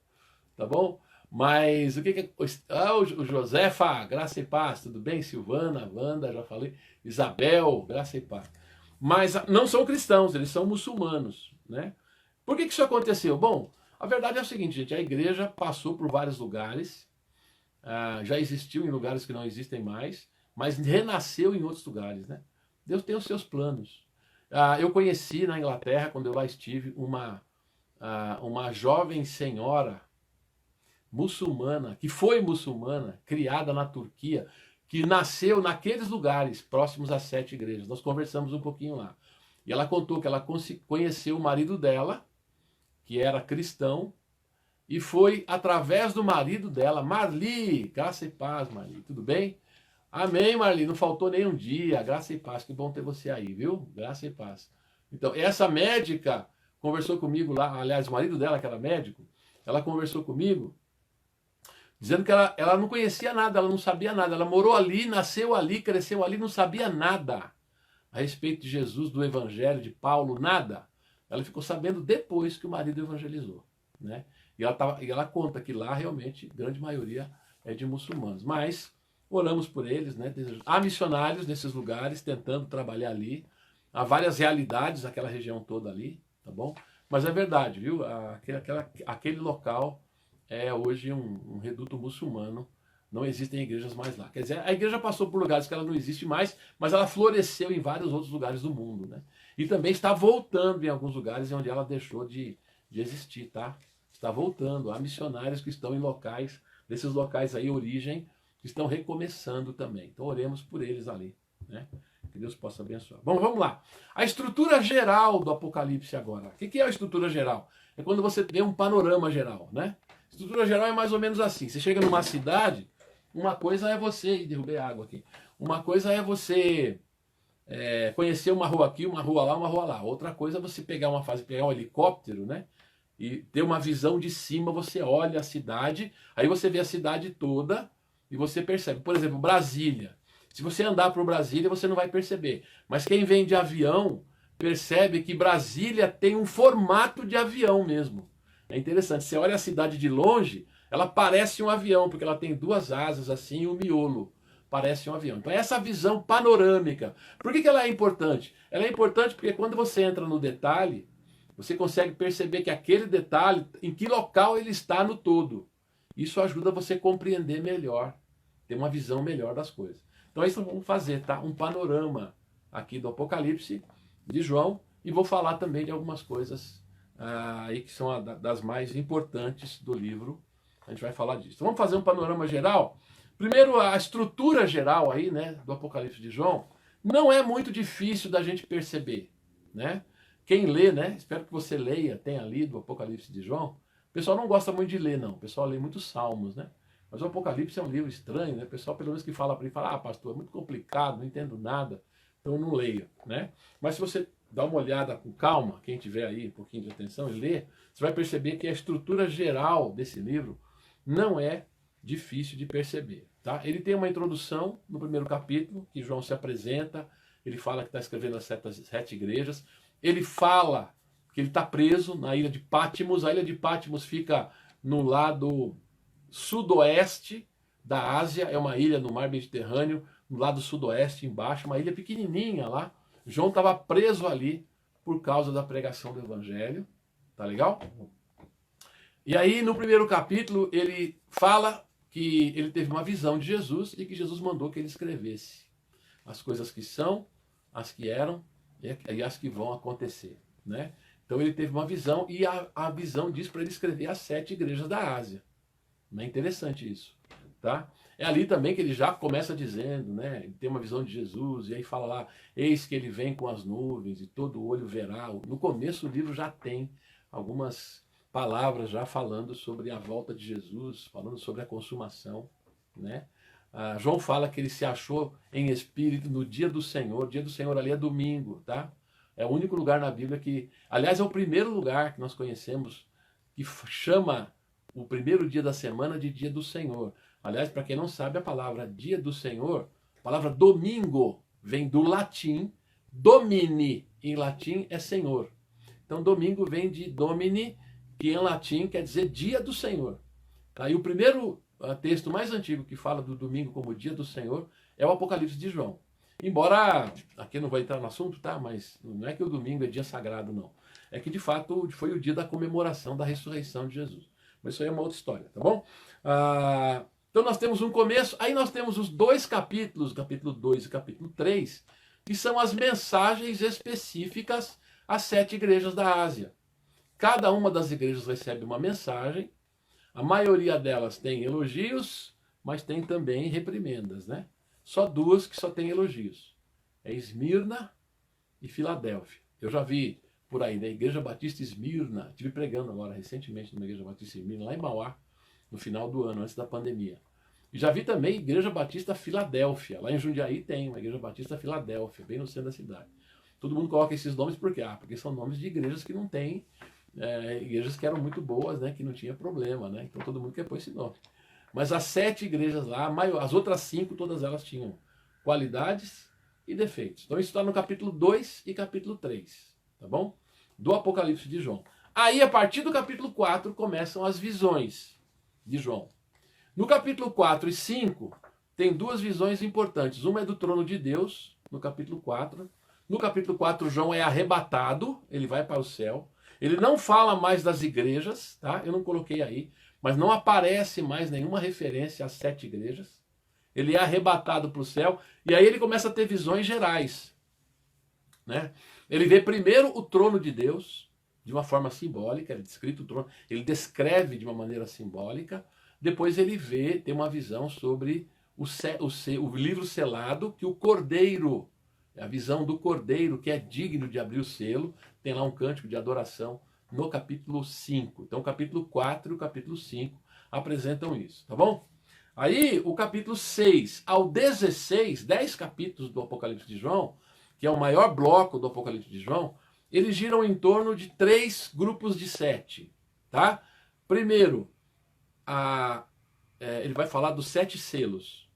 Tá bom? Mas o que é... o Josefa, graça e paz, tudo bem? Silvana, Wanda, já falei. Isabel, graça e paz. Mas não são cristãos, eles são muçulmanos, né? Por que isso aconteceu? Bom, A verdade é o seguinte, gente, a igreja passou por vários lugares, já existiu em lugares que não existem mais, mas renasceu em outros lugares, né? Deus tem os seus planos. Eu conheci na Inglaterra, quando eu lá estive, uma jovem senhora muçulmana, que foi muçulmana, criada na Turquia, que nasceu naqueles lugares próximos às 7 igrejas. Nós conversamos um pouquinho lá. E ela contou que ela conheceu o marido dela, que era cristão, e foi através do marido dela, Marli, graça e paz, Marli, tudo bem? Amém, Marli, não faltou nem um dia, graça e paz, que bom ter você aí, viu? Graça e paz. Então, essa médica conversou comigo lá, aliás, o marido dela, que era médico, ela conversou comigo, dizendo que ela não conhecia nada, ela não sabia nada, ela morou ali, nasceu ali, cresceu ali, não sabia nada a respeito de Jesus, do Evangelho, de Paulo, nada. Ela ficou sabendo depois que o marido evangelizou, né? E ela conta que lá realmente, grande maioria é de muçulmanos. Mas oramos por eles, né? Há missionários nesses lugares tentando trabalhar ali. Há várias realidades naquela região toda ali, tá bom? Mas é verdade, viu? Aquele local é hoje um reduto muçulmano. Não existem igrejas mais lá. Quer dizer, a igreja passou por lugares que ela não existe mais, mas ela floresceu em vários outros lugares do mundo, né? E também está voltando em alguns lugares onde ela deixou de existir, tá? Está voltando. Há missionários que estão em locais, desses locais aí, origem, que estão recomeçando também. Então oremos por eles ali, né? Que Deus possa abençoar. Bom, vamos lá. A estrutura geral do Apocalipse agora. O que é a estrutura geral? É quando você tem um panorama geral, né? A estrutura geral é mais ou menos assim. Você chega numa cidade, uma coisa é você... Derrubei água aqui. Uma coisa é você conhecer uma rua aqui, uma rua lá, uma rua lá. Outra coisa é você pegar pegar um helicóptero, né? E ter uma visão de cima, você olha a cidade, aí você vê a cidade toda e você percebe. Por exemplo, Brasília. Se você andar por Brasília, você não vai perceber. Mas quem vem de avião percebe que Brasília tem um formato de avião mesmo. É interessante. Você olha a cidade de longe, ela parece um avião, porque ela tem 2 asas assim e o miolo parece um avião. Então essa visão panorâmica. Por que ela é importante? Ela é importante porque quando você entra no detalhe, você consegue perceber que aquele detalhe, em que local ele está no todo. Isso ajuda você a compreender melhor, ter uma visão melhor das coisas. Então é isso que vamos fazer, tá? Um panorama aqui do Apocalipse de João, e vou falar também de algumas coisas aí que são das mais importantes do livro. A gente vai falar disso. Então, vamos fazer um panorama geral. Primeiro, a estrutura geral aí, né, do Apocalipse de João, não é muito difícil da gente perceber, né? Quem lê, né? Espero que você leia, tenha lido o Apocalipse de João. O pessoal não gosta muito de ler, não. O pessoal lê muitos salmos, né? Mas o Apocalipse é um livro estranho, né? O pessoal, pelo menos que fala para mim, fala, pastor, é muito complicado, não entendo nada, então eu não leio, né? Mas se você dá uma olhada com calma, quem tiver aí um pouquinho de atenção e ler, você vai perceber que a estrutura geral desse livro não é difícil de perceber, tá? Ele tem uma introdução no primeiro capítulo, que João se apresenta, ele fala que está escrevendo as 7 igrejas, ele fala que ele está preso na ilha de Patmos. A ilha de Patmos fica no lado sudoeste da Ásia, é uma ilha no mar Mediterrâneo, no lado sudoeste embaixo, uma ilha pequenininha lá. João estava preso ali por causa da pregação do Evangelho, tá legal? E aí no primeiro capítulo ele fala que ele teve uma visão de Jesus e que Jesus mandou que ele escrevesse as coisas que são, as que eram e as que vão acontecer, né? Então ele teve uma visão e a visão diz para ele escrever as 7 igrejas da Ásia. Não é interessante isso, tá? É ali também que ele já começa dizendo, né? Ele tem uma visão de Jesus e aí fala lá, eis que ele vem com as nuvens e todo olho verá. No começo do livro já tem algumas palavras já falando sobre a volta de Jesus, falando sobre a consumação, né? João fala que ele se achou em espírito no dia do Senhor. O dia do Senhor ali é domingo, tá? É o único lugar na Bíblia que... Aliás, é o primeiro lugar que nós conhecemos que chama o primeiro dia da semana de dia do Senhor. Aliás, para quem não sabe, a palavra dia do Senhor, a palavra domingo, vem do latim, domini, em latim é Senhor. Então, domingo vem de domini, que em latim quer dizer dia do Senhor. Tá? E o primeiro texto mais antigo que fala do domingo como dia do Senhor é o Apocalipse de João. Embora, aqui eu não vou entrar no assunto, tá? Mas não é que o domingo é dia sagrado, não. É que de fato foi o dia da comemoração da ressurreição de Jesus. Mas isso aí é uma outra história, tá bom? Então nós temos um começo, aí nós temos os dois capítulos, capítulo 2 e capítulo 3, que são as mensagens específicas às 7 igrejas da Ásia. Cada uma das igrejas recebe uma mensagem, a maioria delas tem elogios, mas tem também reprimendas, né? Só duas que só tem elogios. É Esmirna e Filadélfia. Eu já vi por aí, né? Igreja Batista Esmirna. Estive pregando agora recentemente numa Igreja Batista Esmirna, lá em Mauá, no final do ano, antes da pandemia. E já vi também Igreja Batista Filadélfia. Lá em Jundiaí tem uma Igreja Batista Filadélfia, bem no centro da cidade. Todo mundo coloca esses nomes por quê? Porque são nomes de igrejas que não têm, igrejas que eram muito boas, né? Que não tinha problema, né? Então todo mundo quer pôr esse nome. Mas as 7 igrejas lá, as outras 5, todas elas tinham qualidades e defeitos. Então isso está no capítulo 2 e capítulo 3, tá bom? Do Apocalipse de João. Aí, a partir do capítulo 4, começam as visões de João. No capítulo 4 e 5, tem duas visões importantes. Uma é do trono de Deus, no capítulo 4. No capítulo 4, João é arrebatado, ele vai para o céu. Ele não fala mais das igrejas, tá? Eu não coloquei aí. Mas não aparece mais nenhuma referência às 7 igrejas. Ele é arrebatado para o céu e aí ele começa a ter visões gerais, né? Ele vê primeiro o trono de Deus de uma forma simbólica, ele descrito o trono, ele descreve de uma maneira simbólica. Depois ele tem uma visão sobre o livro selado, que o Cordeiro, a visão do Cordeiro que é digno de abrir o selo. Tem lá um cântico de adoração no capítulo 5. Então o capítulo 4 e o capítulo 5 apresentam isso, tá bom? Aí o capítulo 6 ao 16, 10 capítulos do Apocalipse de João, que é o maior bloco do Apocalipse de João, eles giram em torno de 3 grupos de 7, tá? Primeiro, ele vai falar dos 7 selos.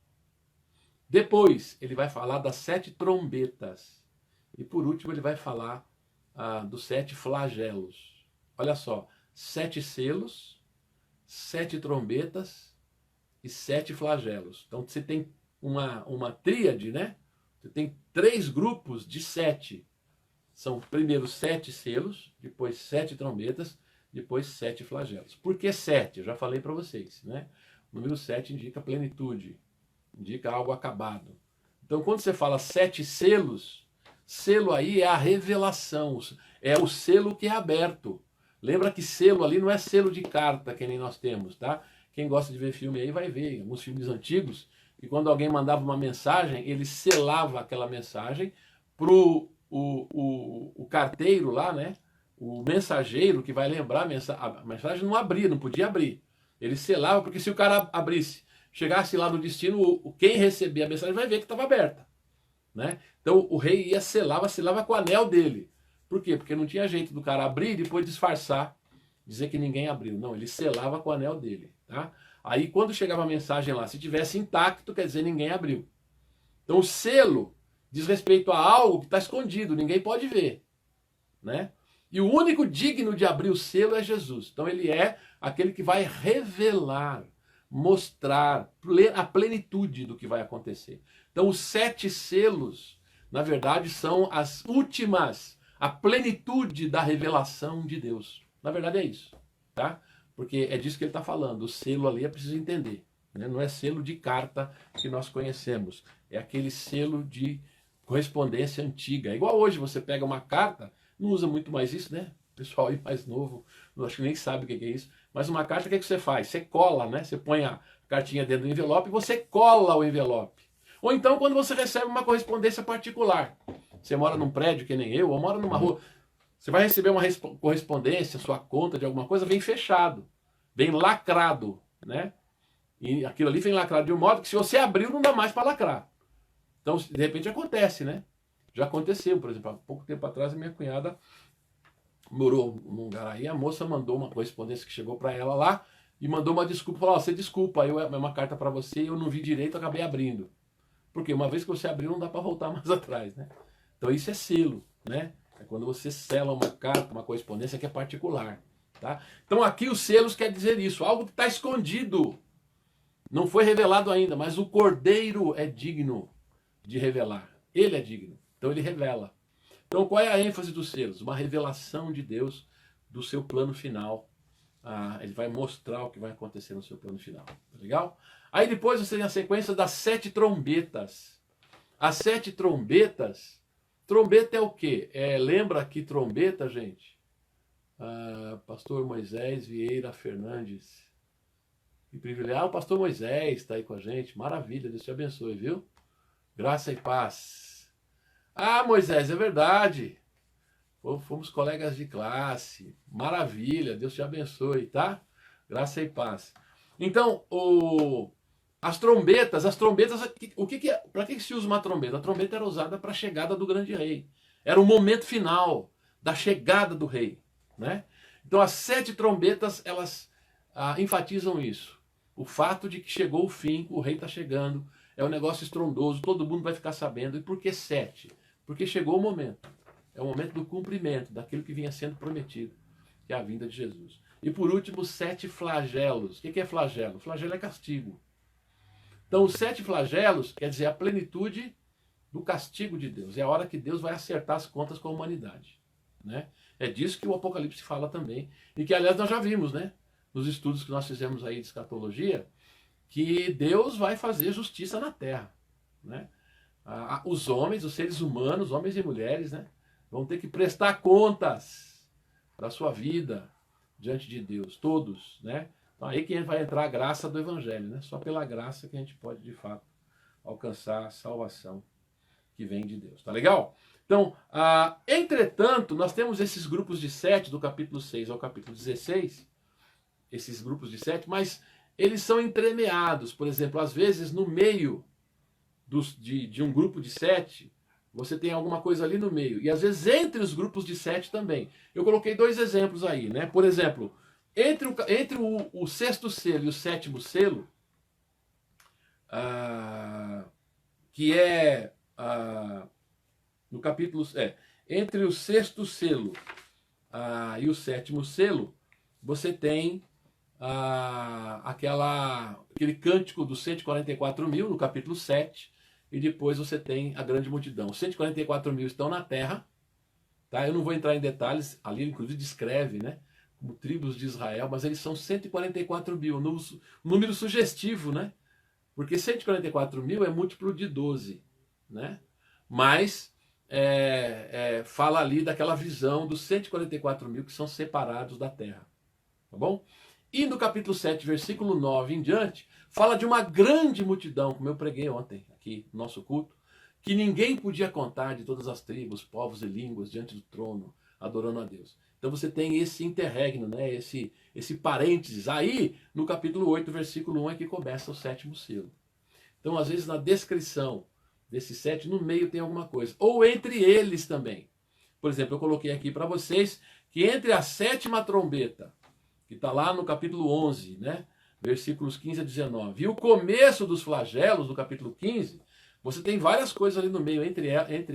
Depois, ele vai falar das 7 trombetas. E por último, ele vai falar dos 7 flagelos. Olha só, 7 selos, 7 trombetas e 7 flagelos. Então você tem uma tríade, né? Você tem 3 grupos de 7. São primeiro 7 selos, depois 7 trombetas, depois 7 flagelos. Por que 7? Eu já falei para vocês, né? O número 7 indica plenitude, indica algo acabado. Então quando você fala 7 selos, selo aí é a revelação, é o selo que é aberto. Lembra que selo ali não é selo de carta que nem nós temos, tá? Quem gosta de ver filme aí vai ver alguns filmes antigos, e quando alguém mandava uma mensagem, ele selava aquela mensagem pro o carteiro lá, né? O mensageiro que vai lembrar a mensagem não abria, não podia abrir. Ele selava, porque se o cara abrisse, chegasse lá no destino, quem recebia a mensagem vai ver que estava aberta, né? Então o rei selava com o anel dele. Por quê? Porque não tinha jeito do cara abrir e depois disfarçar, dizer que ninguém abriu. Não, ele selava com o anel dele, tá? Aí quando chegava a mensagem lá, se tivesse intacto, quer dizer ninguém abriu. Então o selo diz respeito a algo que está escondido, ninguém pode ver, né? E o único digno de abrir o selo é Jesus. Então ele é aquele que vai revelar, mostrar a plenitude do que vai acontecer. Então os 7 selos, na verdade, são as últimas, a plenitude da revelação de Deus. Na verdade é isso, tá? Porque é disso que ele está falando. O selo ali é preciso entender, né? Não é selo de carta que nós conhecemos. É aquele selo de correspondência antiga. É igual hoje, você pega uma carta, não usa muito mais isso, né? O pessoal aí mais novo, acho que nem sabe o que é isso. Mas uma carta, o que você faz? Você cola, né? Você põe a cartinha dentro do envelope e você cola o envelope. Ou então quando você recebe uma correspondência particular. Você mora num prédio que nem eu, ou mora numa rua. Você vai receber uma correspondência, sua conta de alguma coisa, vem fechado. Vem lacrado, né? E aquilo ali vem lacrado de um modo que se você abrir não dá mais para lacrar. Então, de repente acontece, né? Já aconteceu, por exemplo, há pouco tempo atrás a minha cunhada morou num lugar aí, a moça mandou uma correspondência que chegou para ela lá e mandou uma desculpa, falou, você desculpa, é uma carta para você, eu não vi direito, acabei abrindo. Porque uma vez que você abriu não dá para voltar mais atrás, né? Então isso é selo, né? É quando você sela uma carta, uma correspondência que é particular, tá? Então aqui os selos quer dizer isso, algo que está escondido, não foi revelado ainda, mas o Cordeiro é digno de revelar. Ele é digno. Então ele revela. Então qual é a ênfase dos selos? Uma revelação de Deus do seu plano final. Ele vai mostrar o que vai acontecer no seu plano final. Tá legal? Aí depois você tem a sequência das 7 trombetas. As 7 trombetas. Trombeta é o quê? Lembra que trombeta, gente? Pastor Moisés Vieira Fernandes. Que privilégio. O pastor Moisés está aí com a gente. Maravilha, Deus te abençoe, viu? Graça e paz. Moisés, é verdade. Fomos colegas de classe. Maravilha, Deus te abençoe, tá? Graça e paz. Então, as trombetas, o que é? Para que se usa uma trombeta? A trombeta era usada para a chegada do grande rei. Era o momento final da chegada do rei, né? Então, as 7 trombetas, elas enfatizam isso. O fato de que chegou o fim, o rei está chegando, é um negócio estrondoso, todo mundo vai ficar sabendo. E por que 7? Porque chegou o momento. É o momento do cumprimento, daquilo que vinha sendo prometido, que é a vinda de Jesus. E por último, 7 flagelos. O que é flagelo? Flagelo é castigo. Então, os 7 flagelos quer dizer a plenitude do castigo de Deus. É a hora que Deus vai acertar as contas com a humanidade, né? É disso que o Apocalipse fala também. E que, aliás, nós já vimos, né? Nos estudos que nós fizemos aí de escatologia, que Deus vai fazer justiça na terra, né? Os homens, os seres humanos, homens e mulheres, né, vão ter que prestar contas da sua vida diante de Deus, todos, né? Então aí que vai entrar a graça do Evangelho, né? Só pela graça que a gente pode, de fato, alcançar a salvação que vem de Deus. Tá legal? Então, entretanto, nós temos esses grupos de 7, do capítulo 6 ao capítulo 16, esses grupos de 7, mas eles são entremeados. Por exemplo, às vezes no meio de um grupo de 7, você tem alguma coisa ali no meio. E às vezes entre os grupos de 7 também. Eu coloquei 2 exemplos aí, né? Por exemplo, entre o 6º selo e o 7º selo, que é no capítulo... entre o 6º selo e o 7º selo, você tem aquele cântico dos 144 mil, no capítulo 7, e depois você tem a grande multidão. 144 mil estão na terra, tá? Eu não vou entrar em detalhes, ali inclusive descreve, né, como tribos de Israel, mas eles são 144 mil, um número sugestivo, né? Porque 144 mil é múltiplo de 12, né? Mas fala ali daquela visão dos 144 mil que são separados da terra, tá bom? E no capítulo 7, versículo 9 em diante, fala de uma grande multidão, como eu preguei ontem aqui no nosso culto, que ninguém podia contar, de todas as tribos, povos e línguas diante do trono, adorando a Deus. Então você tem esse interregno, né? esse parênteses. Aí, no capítulo 8, versículo 1, é que começa o 7º selo. Então, às vezes, na descrição desses 7, no meio tem alguma coisa. Ou entre eles também. Por exemplo, eu coloquei aqui para vocês que entre a 7ª trombeta, que está lá no capítulo 11, né? Versículos 15 a 19. E o começo dos flagelos, do capítulo 15, você tem várias coisas ali no meio. Entre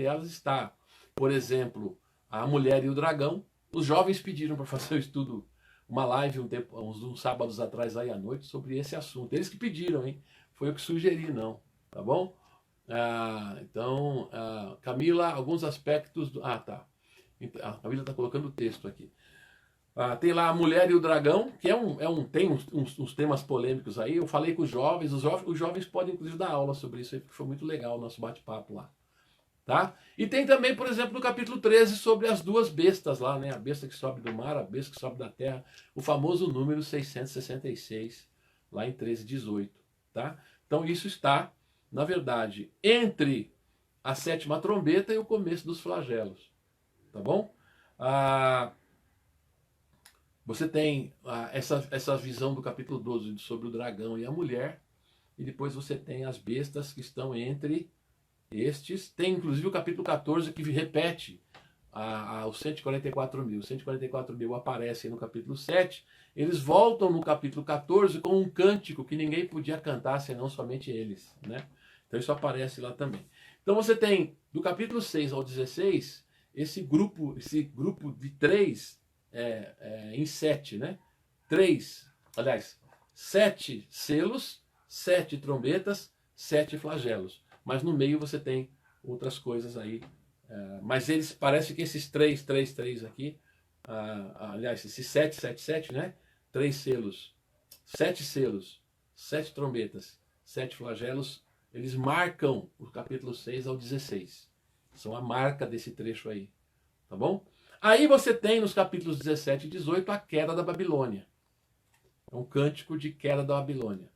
elas está, por exemplo, a mulher e o dragão. Os jovens pediram para fazer o estudo, uma live uns sábados atrás aí à noite, sobre esse assunto. Eles que pediram, hein? Foi eu que sugeri, não. Tá bom? Então, Camila, alguns aspectos... tá. A Camila está colocando o texto aqui. Tem lá a mulher e o dragão, que tem uns temas polêmicos aí. Eu falei com os jovens podem inclusive dar aula sobre isso aí, porque foi muito legal o nosso bate-papo lá. Tá? E tem também, por exemplo, no capítulo 13, sobre as 2 bestas lá, né? A besta que sobe do mar, a besta que sobe da terra, o famoso número 666, lá em 13:18. Tá? Então isso está, na verdade, entre a 7ª trombeta e o começo dos flagelos. Tá bom? Você tem essa visão do capítulo 12 sobre o dragão e a mulher, e depois você tem as bestas que estão entre estes. Tem inclusive o capítulo 14 que repete os 144 mil. 144 mil aparecem no capítulo 7. Eles voltam no capítulo 14 com um cântico que ninguém podia cantar senão somente eles, né? Então isso aparece lá também. Então você tem do capítulo 6 ao 16 esse grupo de 3 em 7, né? 7 selos, 7 trombetas, 7 flagelos. Mas no meio você tem outras coisas aí. Mas eles, parece que esses 3 aqui, aliás, esses 7, né? 3 selos, 7 selos, 7 trombetas, 7 flagelos, eles marcam o capítulo 6 ao 16. São a marca desse trecho aí, tá bom? Aí você tem nos capítulos 17 e 18 a queda da Babilônia. É um cântico de queda da Babilônia,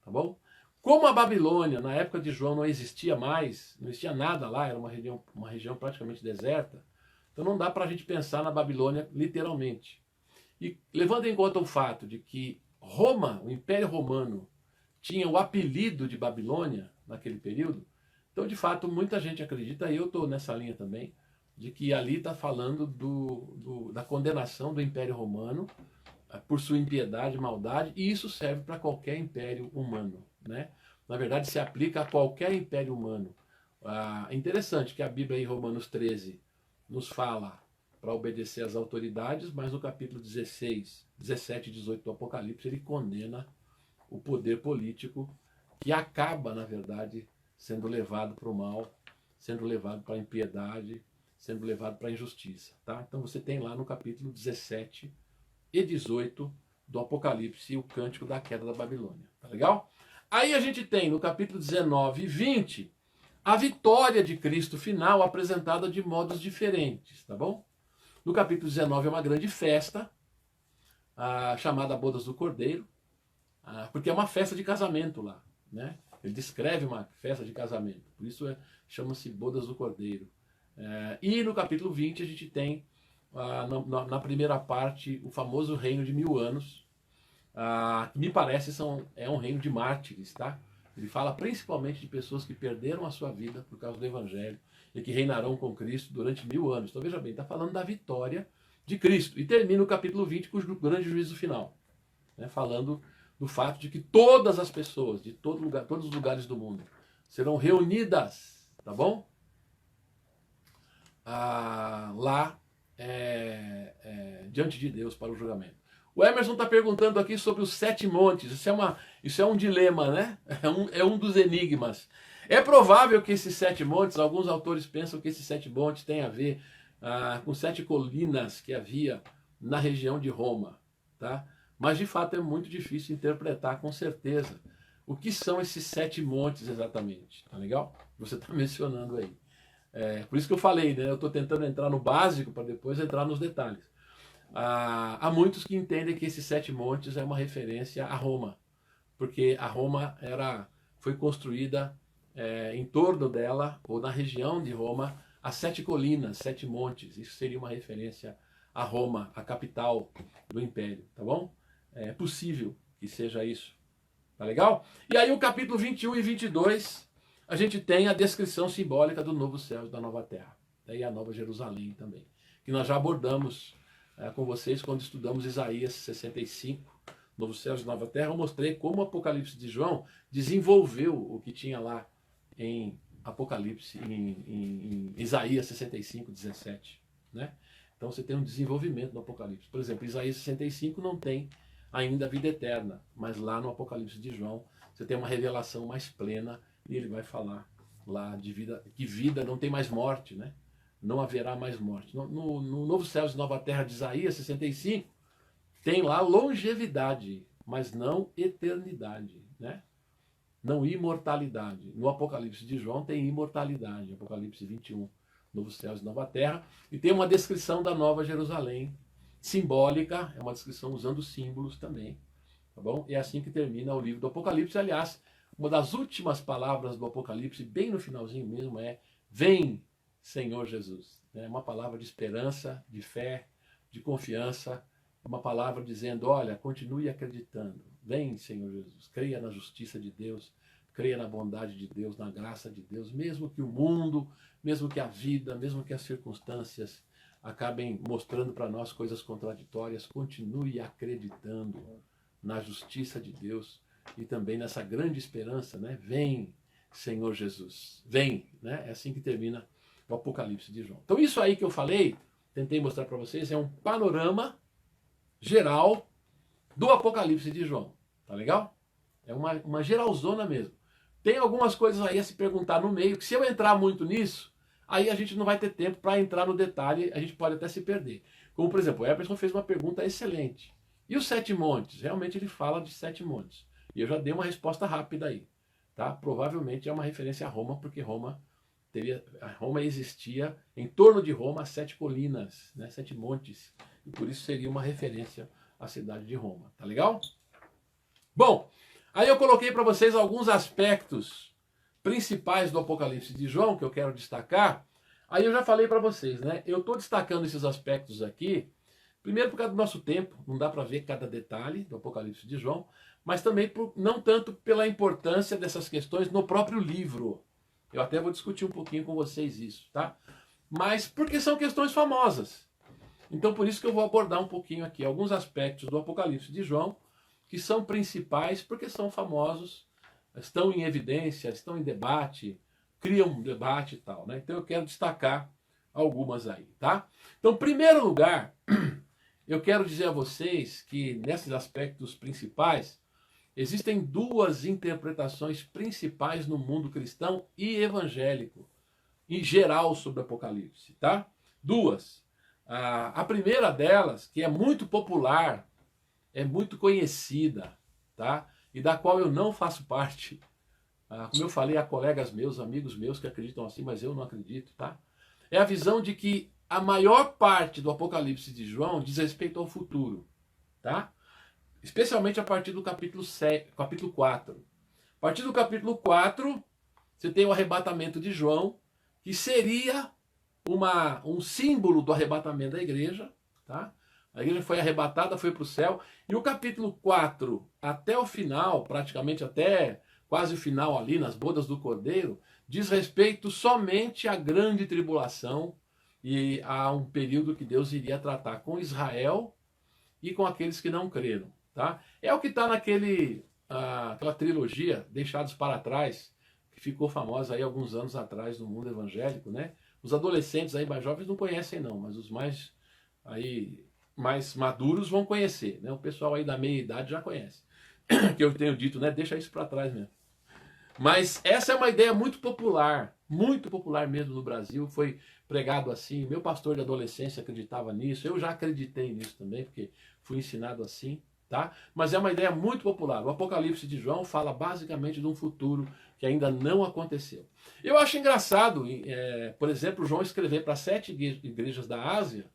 tá bom? Como a Babilônia, na época de João, não existia mais, não existia nada lá, era uma região praticamente deserta, então não dá para a gente pensar na Babilônia literalmente. E levando em conta o fato de que Roma, o Império Romano, tinha o apelido de Babilônia naquele período, então de fato muita gente acredita, e eu estou nessa linha também, de que ali está falando da condenação do Império Romano por sua impiedade e maldade, e isso serve para qualquer império humano, né? Na verdade, se aplica a qualquer império humano. É interessante que a Bíblia em Romanos 13 nos fala para obedecer às autoridades, mas no capítulo 16, 17 e 18 do Apocalipse, ele condena o poder político que acaba, na verdade, sendo levado para o mal, sendo levado para a impiedade, sendo levado para a injustiça. Tá? Então você tem lá no capítulo 17 e 18 do Apocalipse o cântico da queda da Babilônia. Tá legal? Aí a gente tem no capítulo 19 e 20 a vitória de Cristo final apresentada de modos diferentes, tá bom? No capítulo 19 é uma grande festa, chamada Bodas do Cordeiro, porque é uma festa de casamento lá, né? Ele descreve uma festa de casamento, por isso chama-se Bodas do Cordeiro. E no capítulo 20 a gente tem, na primeira parte, o famoso reino de 1000 anos, que me parece é um reino de mártires, tá? Ele fala principalmente de pessoas que perderam a sua vida por causa do Evangelho e que reinarão com Cristo durante 1000 anos. Então veja bem, está falando da vitória de Cristo. E termina o capítulo 20 com o grande juízo final, né? Falando do fato de que todas as pessoas de todos os lugares do mundo serão reunidas, tá bom? Lá diante de Deus para o julgamento. O Emerson está perguntando aqui sobre os 7 montes. Isso é um dilema, né? É um dos enigmas. É provável que esses 7 montes, alguns autores pensam que esses 7 montes têm a ver com 7 colinas que havia na região de Roma, tá? Mas de fato é muito difícil interpretar com certeza o que são esses 7 montes exatamente, tá legal? Você está mencionando aí. Por isso que eu falei, né? Eu estou tentando entrar no básico para depois entrar nos detalhes. Há muitos que entendem que esses 7 montes é uma referência a Roma, porque a Roma foi construída em torno dela, ou na região de Roma, as 7 colinas, 7 montes. Isso seria uma referência a Roma, a capital do Império, tá bom? É possível que seja isso, tá legal? E aí o capítulo 21 e 22, a gente tem a descrição simbólica do novo céu e da nova terra, e a nova Jerusalém também, que nós já abordamos com vocês quando estudamos Isaías 65, Novo Céu e Nova Terra. Eu mostrei como o Apocalipse de João desenvolveu o que tinha lá em Apocalipse, em Isaías 65, 17. Né? Então você tem um desenvolvimento no Apocalipse. Por exemplo, Isaías 65 não tem ainda a vida eterna, mas lá no Apocalipse de João você tem uma revelação mais plena e ele vai falar lá de vida, que vida não tem mais morte, né? Não haverá mais morte. No Novo Céu e Nova Terra de Isaías 65, tem lá longevidade, mas não eternidade, né? Não imortalidade. No Apocalipse de João tem imortalidade, Apocalipse 21, Novo Céu e Nova Terra, e tem uma descrição da Nova Jerusalém, simbólica, é uma descrição usando símbolos também, tá bom? É assim que termina o livro do Apocalipse. Aliás, uma das últimas palavras do Apocalipse, bem no finalzinho mesmo, é: vem, Senhor Jesus. É uma palavra de esperança, de fé, de confiança, uma palavra dizendo: olha, continue acreditando, vem, Senhor Jesus, creia na justiça de Deus, creia na bondade de Deus, na graça de Deus, mesmo que o mundo, mesmo que a vida, mesmo que as circunstâncias acabem mostrando para nós coisas contraditórias, continue acreditando na justiça de Deus e também nessa grande esperança, né? Vem, Senhor Jesus, vem, né? É assim que termina o Apocalipse de João. Então isso aí que eu falei, tentei mostrar para vocês, é um panorama geral do Apocalipse de João. Tá legal? É uma geralzona mesmo. tem algumas coisas aí a se perguntar no meio, que se eu entrar muito nisso, aí a gente não vai ter tempo para entrar no detalhe, a gente pode até se perder. Como, por exemplo, o Emerson fez uma pergunta excelente. E os 7 montes? Realmente ele fala de 7 montes. E eu já dei uma resposta rápida aí. Tá? Provavelmente é uma referência a Roma, porque Roma existia, em torno de Roma, 7 colinas, né? 7 montes. E por isso seria uma referência à cidade de Roma. Tá legal? Bom, aí eu coloquei para vocês alguns aspectos principais do Apocalipse de João, que eu quero destacar. Aí eu já falei para vocês, né? Eu estou destacando esses aspectos aqui, primeiro por causa do nosso tempo, não dá para ver cada detalhe do Apocalipse de João, mas também não tanto pela importância dessas questões no próprio livro. Eu até vou discutir um pouquinho com vocês isso, tá? Mas porque são questões famosas. Então por isso que eu vou abordar um pouquinho aqui alguns aspectos do Apocalipse de João, que são principais porque são famosos, estão em evidência, estão em debate, criam um debate e tal, né? Então eu quero destacar algumas aí, tá? Então, em primeiro lugar, eu quero dizer a vocês que nesses aspectos principais existem 2 interpretações principais no mundo cristão e evangélico, em geral, sobre o Apocalipse, tá? 2. A primeira delas, que é muito popular, é muito conhecida, tá? E da qual eu não faço parte. Como eu falei, há colegas meus, amigos meus que acreditam assim, mas eu não acredito, tá? É a visão de que a maior parte do Apocalipse de João diz respeito ao futuro, tá? Especialmente a partir do capítulo 4. A partir do capítulo 4, você tem o arrebatamento de João, que seria um símbolo do arrebatamento da igreja, tá? A igreja foi arrebatada, foi para o céu, e o capítulo 4 até o final, praticamente até quase o final ali, nas bodas do Cordeiro, diz respeito somente à grande tribulação e a um período que Deus iria tratar com Israel e com aqueles que não creram. Tá? É o que está aquela trilogia, Deixados para Trás, que ficou famosa aí alguns anos atrás no mundo evangélico, né? Os adolescentes aí mais jovens não conhecem não, mas os mais maduros vão conhecer, né? O pessoal aí da meia idade já conhece. Que eu tenho dito, né? Deixa isso para trás mesmo. Mas essa é uma ideia muito popular mesmo no Brasil, foi pregado assim. Meu pastor de adolescência acreditava nisso, eu já acreditei nisso também, porque fui ensinado assim, tá? Mas é uma ideia muito popular. O Apocalipse de João fala basicamente de um futuro que ainda não aconteceu. Eu acho engraçado, por exemplo, João escrever para 7 igrejas da Ásia,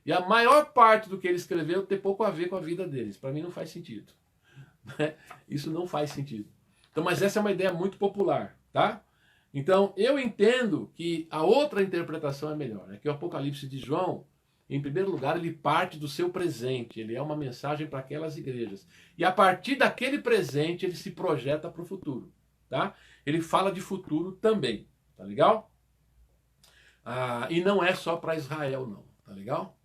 e a maior parte do que ele escreveu ter pouco a ver com a vida deles. Para mim não faz sentido. Isso não faz sentido. Então, mas essa é uma ideia muito popular, tá? Então, eu entendo que a outra interpretação é melhor, é que o Apocalipse de João, em primeiro lugar, ele parte do seu presente, ele é uma mensagem para aquelas igrejas. E a partir daquele presente, ele se projeta para o futuro, tá? Ele fala de futuro também, tá legal? E não é só para Israel, não, tá legal?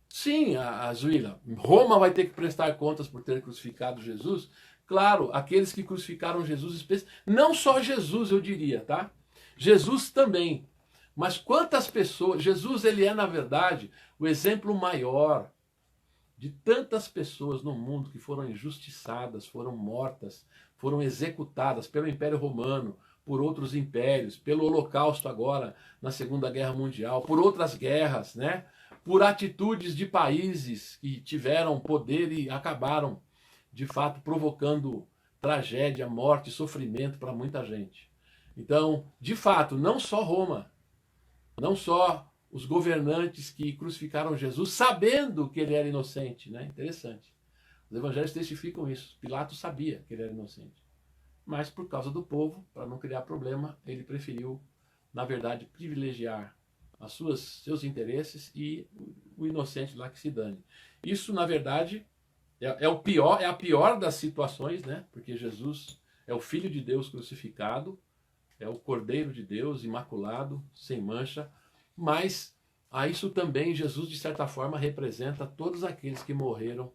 Sim, a Zuila, Roma vai ter que prestar contas por ter crucificado Jesus. Claro, aqueles que crucificaram Jesus, não só Jesus, eu diria, tá? Jesus também. Mas quantas pessoas, Jesus ele é na verdade o exemplo maior de tantas pessoas no mundo que foram injustiçadas, foram mortas, foram executadas pelo Império Romano, por outros impérios, pelo Holocausto agora na Segunda Guerra Mundial, por outras guerras, né? Por atitudes de países que tiveram poder e acabaram, de fato, provocando tragédia, morte, sofrimento para muita gente. Então, de fato, não só Roma, não só os governantes que crucificaram Jesus, sabendo que ele era inocente, né? Interessante. Os evangelhos testificam isso. Pilatos sabia que ele era inocente. Mas por causa do povo, para não criar problema, ele preferiu, na verdade, privilegiar seus interesses e o inocente lá que se dane. Isso, na verdade, é a pior das situações, né? Porque Jesus é o Filho de Deus crucificado, é o Cordeiro de Deus imaculado, sem mancha, mas a isso também Jesus, de certa forma, representa todos aqueles que morreram,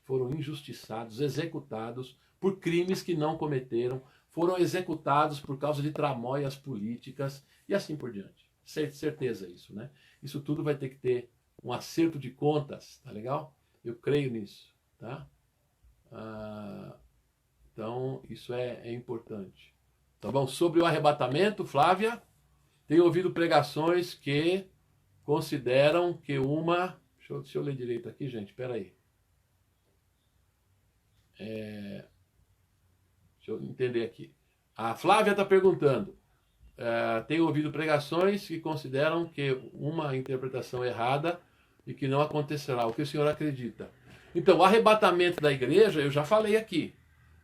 foram injustiçados, executados por crimes que não cometeram, foram executados por causa de tramóias políticas e assim por diante. Certeza isso, né? Isso tudo vai ter que ter um acerto de contas, tá legal? Eu creio nisso, tá? Então, isso é importante. Tá bom? Sobre o arrebatamento, Flávia, tenho ouvido pregações que consideram que uma... Deixa eu ler direito aqui, gente, espera aí. Deixa eu entender aqui. A Flávia está perguntando, tenho ouvido pregações que consideram que uma interpretação errada e que não acontecerá. O que o senhor acredita? Então, o arrebatamento da igreja, eu já falei aqui.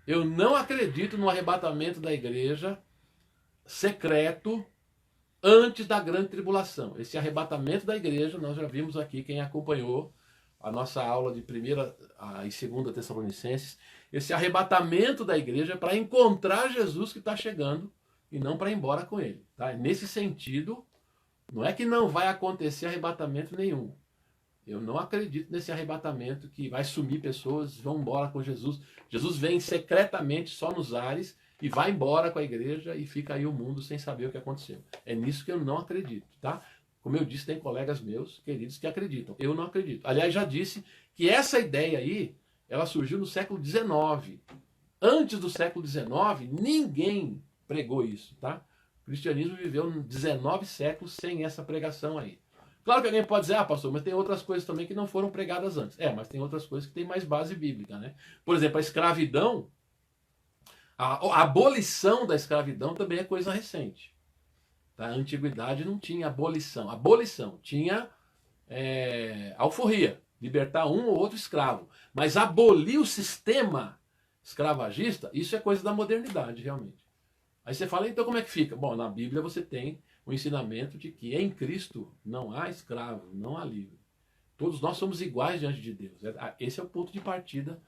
Eu não acredito no arrebatamento da igreja secreto antes da grande tribulação. Esse arrebatamento da igreja, nós já vimos aqui, quem acompanhou a nossa aula de 1ª e 2ª Tessalonicenses, esse arrebatamento da igreja é para encontrar Jesus que está chegando e não para ir embora com ele. Tá? Nesse sentido, não é que não vai acontecer arrebatamento nenhum. Eu não acredito nesse arrebatamento que vai sumir pessoas, vão embora com Jesus. Jesus vem secretamente só nos ares e vai embora com a igreja e fica aí o mundo sem saber o que aconteceu. É nisso que eu não acredito, tá? Como eu disse, tem colegas meus, queridos, que acreditam. Eu não acredito. Aliás, já disse que essa ideia aí, ela surgiu no século XIX. Antes do século XIX, ninguém pregou isso, tá? O cristianismo viveu 19 séculos sem essa pregação aí. Claro que alguém pode dizer, pastor, mas tem outras coisas também que não foram pregadas antes. Mas tem outras coisas que têm mais base bíblica, né? Por exemplo, a escravidão, a abolição da escravidão também é coisa recente. Tá? A antiguidade não tinha abolição. Abolição tinha alforria, libertar um ou outro escravo. Mas abolir o sistema escravagista, isso é coisa da modernidade, realmente. Aí você fala, então como é que fica? Bom, na Bíblia você tem o ensinamento de que em Cristo não há escravo, não há livre. Todos nós somos iguais diante de Deus. Esse é o ponto de partida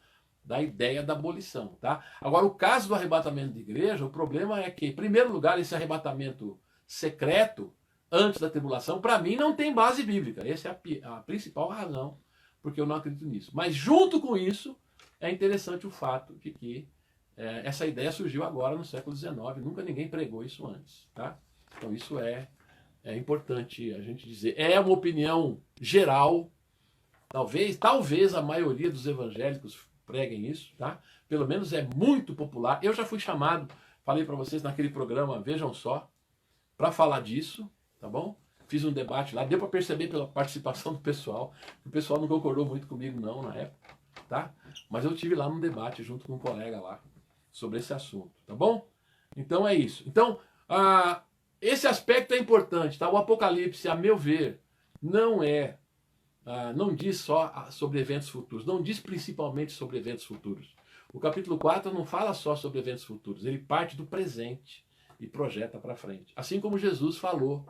da ideia da abolição. Tá? Agora, o caso do arrebatamento de igreja, o problema é que, em primeiro lugar, esse arrebatamento secreto, antes da tribulação, para mim não tem base bíblica. Essa é a principal razão porque eu não acredito nisso. Mas, junto com isso, é interessante o fato de que essa ideia surgiu agora no século XIX. Nunca ninguém pregou isso antes. Tá? Então isso é importante a gente dizer. É uma opinião geral. Talvez a maioria dos evangélicos preguem isso, tá? Pelo menos é muito popular. Eu já fui chamado, falei para vocês naquele programa, vejam só, para falar disso, tá bom? Fiz um debate lá, deu para perceber pela participação do pessoal, que o pessoal não concordou muito comigo não na época, tá? Mas eu tive lá num debate junto com um colega lá sobre esse assunto, tá bom? Então é isso. Então, esse aspecto é importante, tá? O Apocalipse, a meu ver, não diz só sobre eventos futuros, não diz principalmente sobre eventos futuros. O capítulo 4 não fala só sobre eventos futuros, ele parte do presente e projeta para frente. Assim como Jesus falou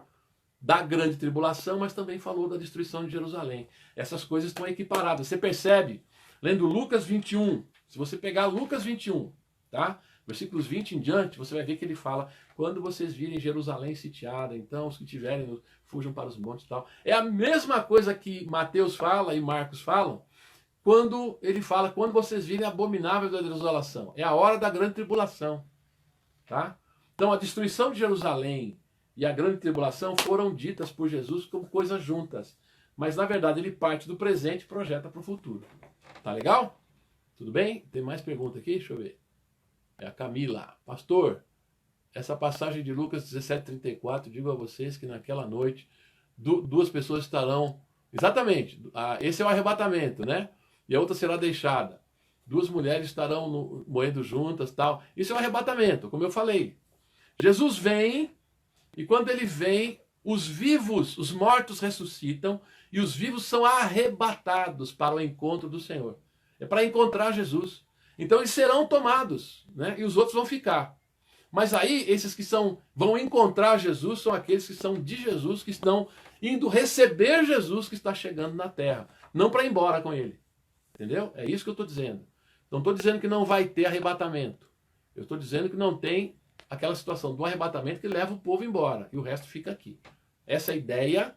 da grande tribulação, mas também falou da destruição de Jerusalém. Essas coisas estão equiparadas. Você percebe, lendo Lucas 21, se você pegar Lucas 21, tá? Versículos 20 em diante, você vai ver que ele fala, quando vocês virem Jerusalém sitiada, então os que tiverem, fujam para os montes e tal. É a mesma coisa que Mateus fala e Marcos falam, quando ele fala, quando vocês virem abominável da desolação. É a hora da grande tribulação. Tá? Então a destruição de Jerusalém e a grande tribulação foram ditas por Jesus como coisas juntas. Mas na verdade ele parte do presente e projeta para o futuro. Tá legal? Tudo bem? Tem mais pergunta aqui? Deixa eu ver. É a Camila. Pastor, essa passagem de Lucas 17:34, digo a vocês que naquela noite duas pessoas estarão... Exatamente, esse é o arrebatamento, né? E a outra será deixada. Duas mulheres estarão moendo juntas, tal. Isso é o arrebatamento, como eu falei. Jesus vem, e quando ele vem, os vivos, os mortos ressuscitam, e os vivos são arrebatados para o encontro do Senhor. É para encontrar Jesus. Então eles serão tomados, né? E os outros vão ficar. Mas aí, esses que vão encontrar Jesus são aqueles que são de Jesus, que estão indo receber Jesus que está chegando na terra. Não para ir embora com ele. Entendeu? É isso que eu estou dizendo. Não estou dizendo que não vai ter arrebatamento. Eu estou dizendo que não tem aquela situação do arrebatamento que leva o povo embora. E o resto fica aqui. Essa ideia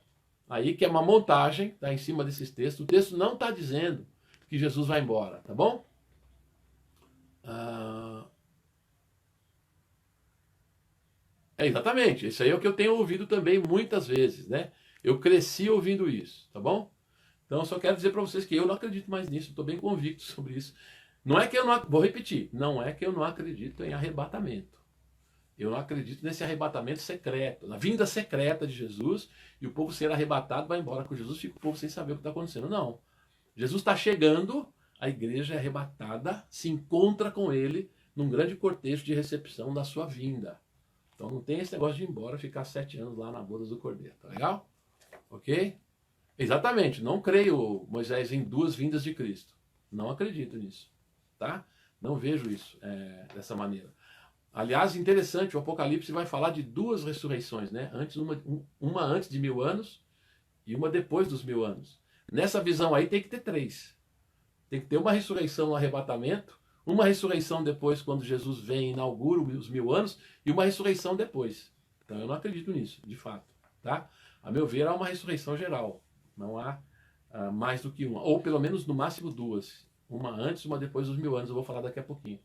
aí, que é uma montagem, tá, em cima desses textos. O texto não está dizendo que Jesus vai embora. Tá bom? Exatamente, isso aí é o que eu tenho ouvido também muitas vezes, né? Eu cresci ouvindo isso, tá bom? Então eu só quero dizer para vocês que eu não acredito mais nisso, estou bem convicto sobre isso. Não é que eu não, vou repetir, não é que eu não acredito em arrebatamento. Eu não acredito nesse arrebatamento secreto, na vinda secreta de Jesus, e o povo ser arrebatado, vai embora com Jesus, fica o povo sem saber o que está acontecendo. Não. Jesus está chegando, a igreja é arrebatada, se encontra com ele num grande cortejo de recepção da sua vinda. Então não tem esse negócio de ir embora, ficar 7 anos lá na boda do cordeiro, tá legal? Ok? Exatamente, não creio, Moisés, em 2 vindas de Cristo. Não acredito nisso, tá? Não vejo isso dessa maneira. Aliás, interessante, o Apocalipse vai falar de 2 ressurreições, né? Uma antes de 1000 anos e uma depois dos 1000 anos. Nessa visão aí tem que ter 3. Tem que ter uma ressurreição no arrebatamento, uma ressurreição depois quando Jesus vem e inaugura os 1000 anos e uma ressurreição depois. Então eu não acredito nisso, de fato, tá? A meu ver, há uma ressurreição geral. Não há mais do que uma. Ou pelo menos no máximo 2. Uma antes, uma depois dos 1000 anos. Eu vou falar daqui a pouquinho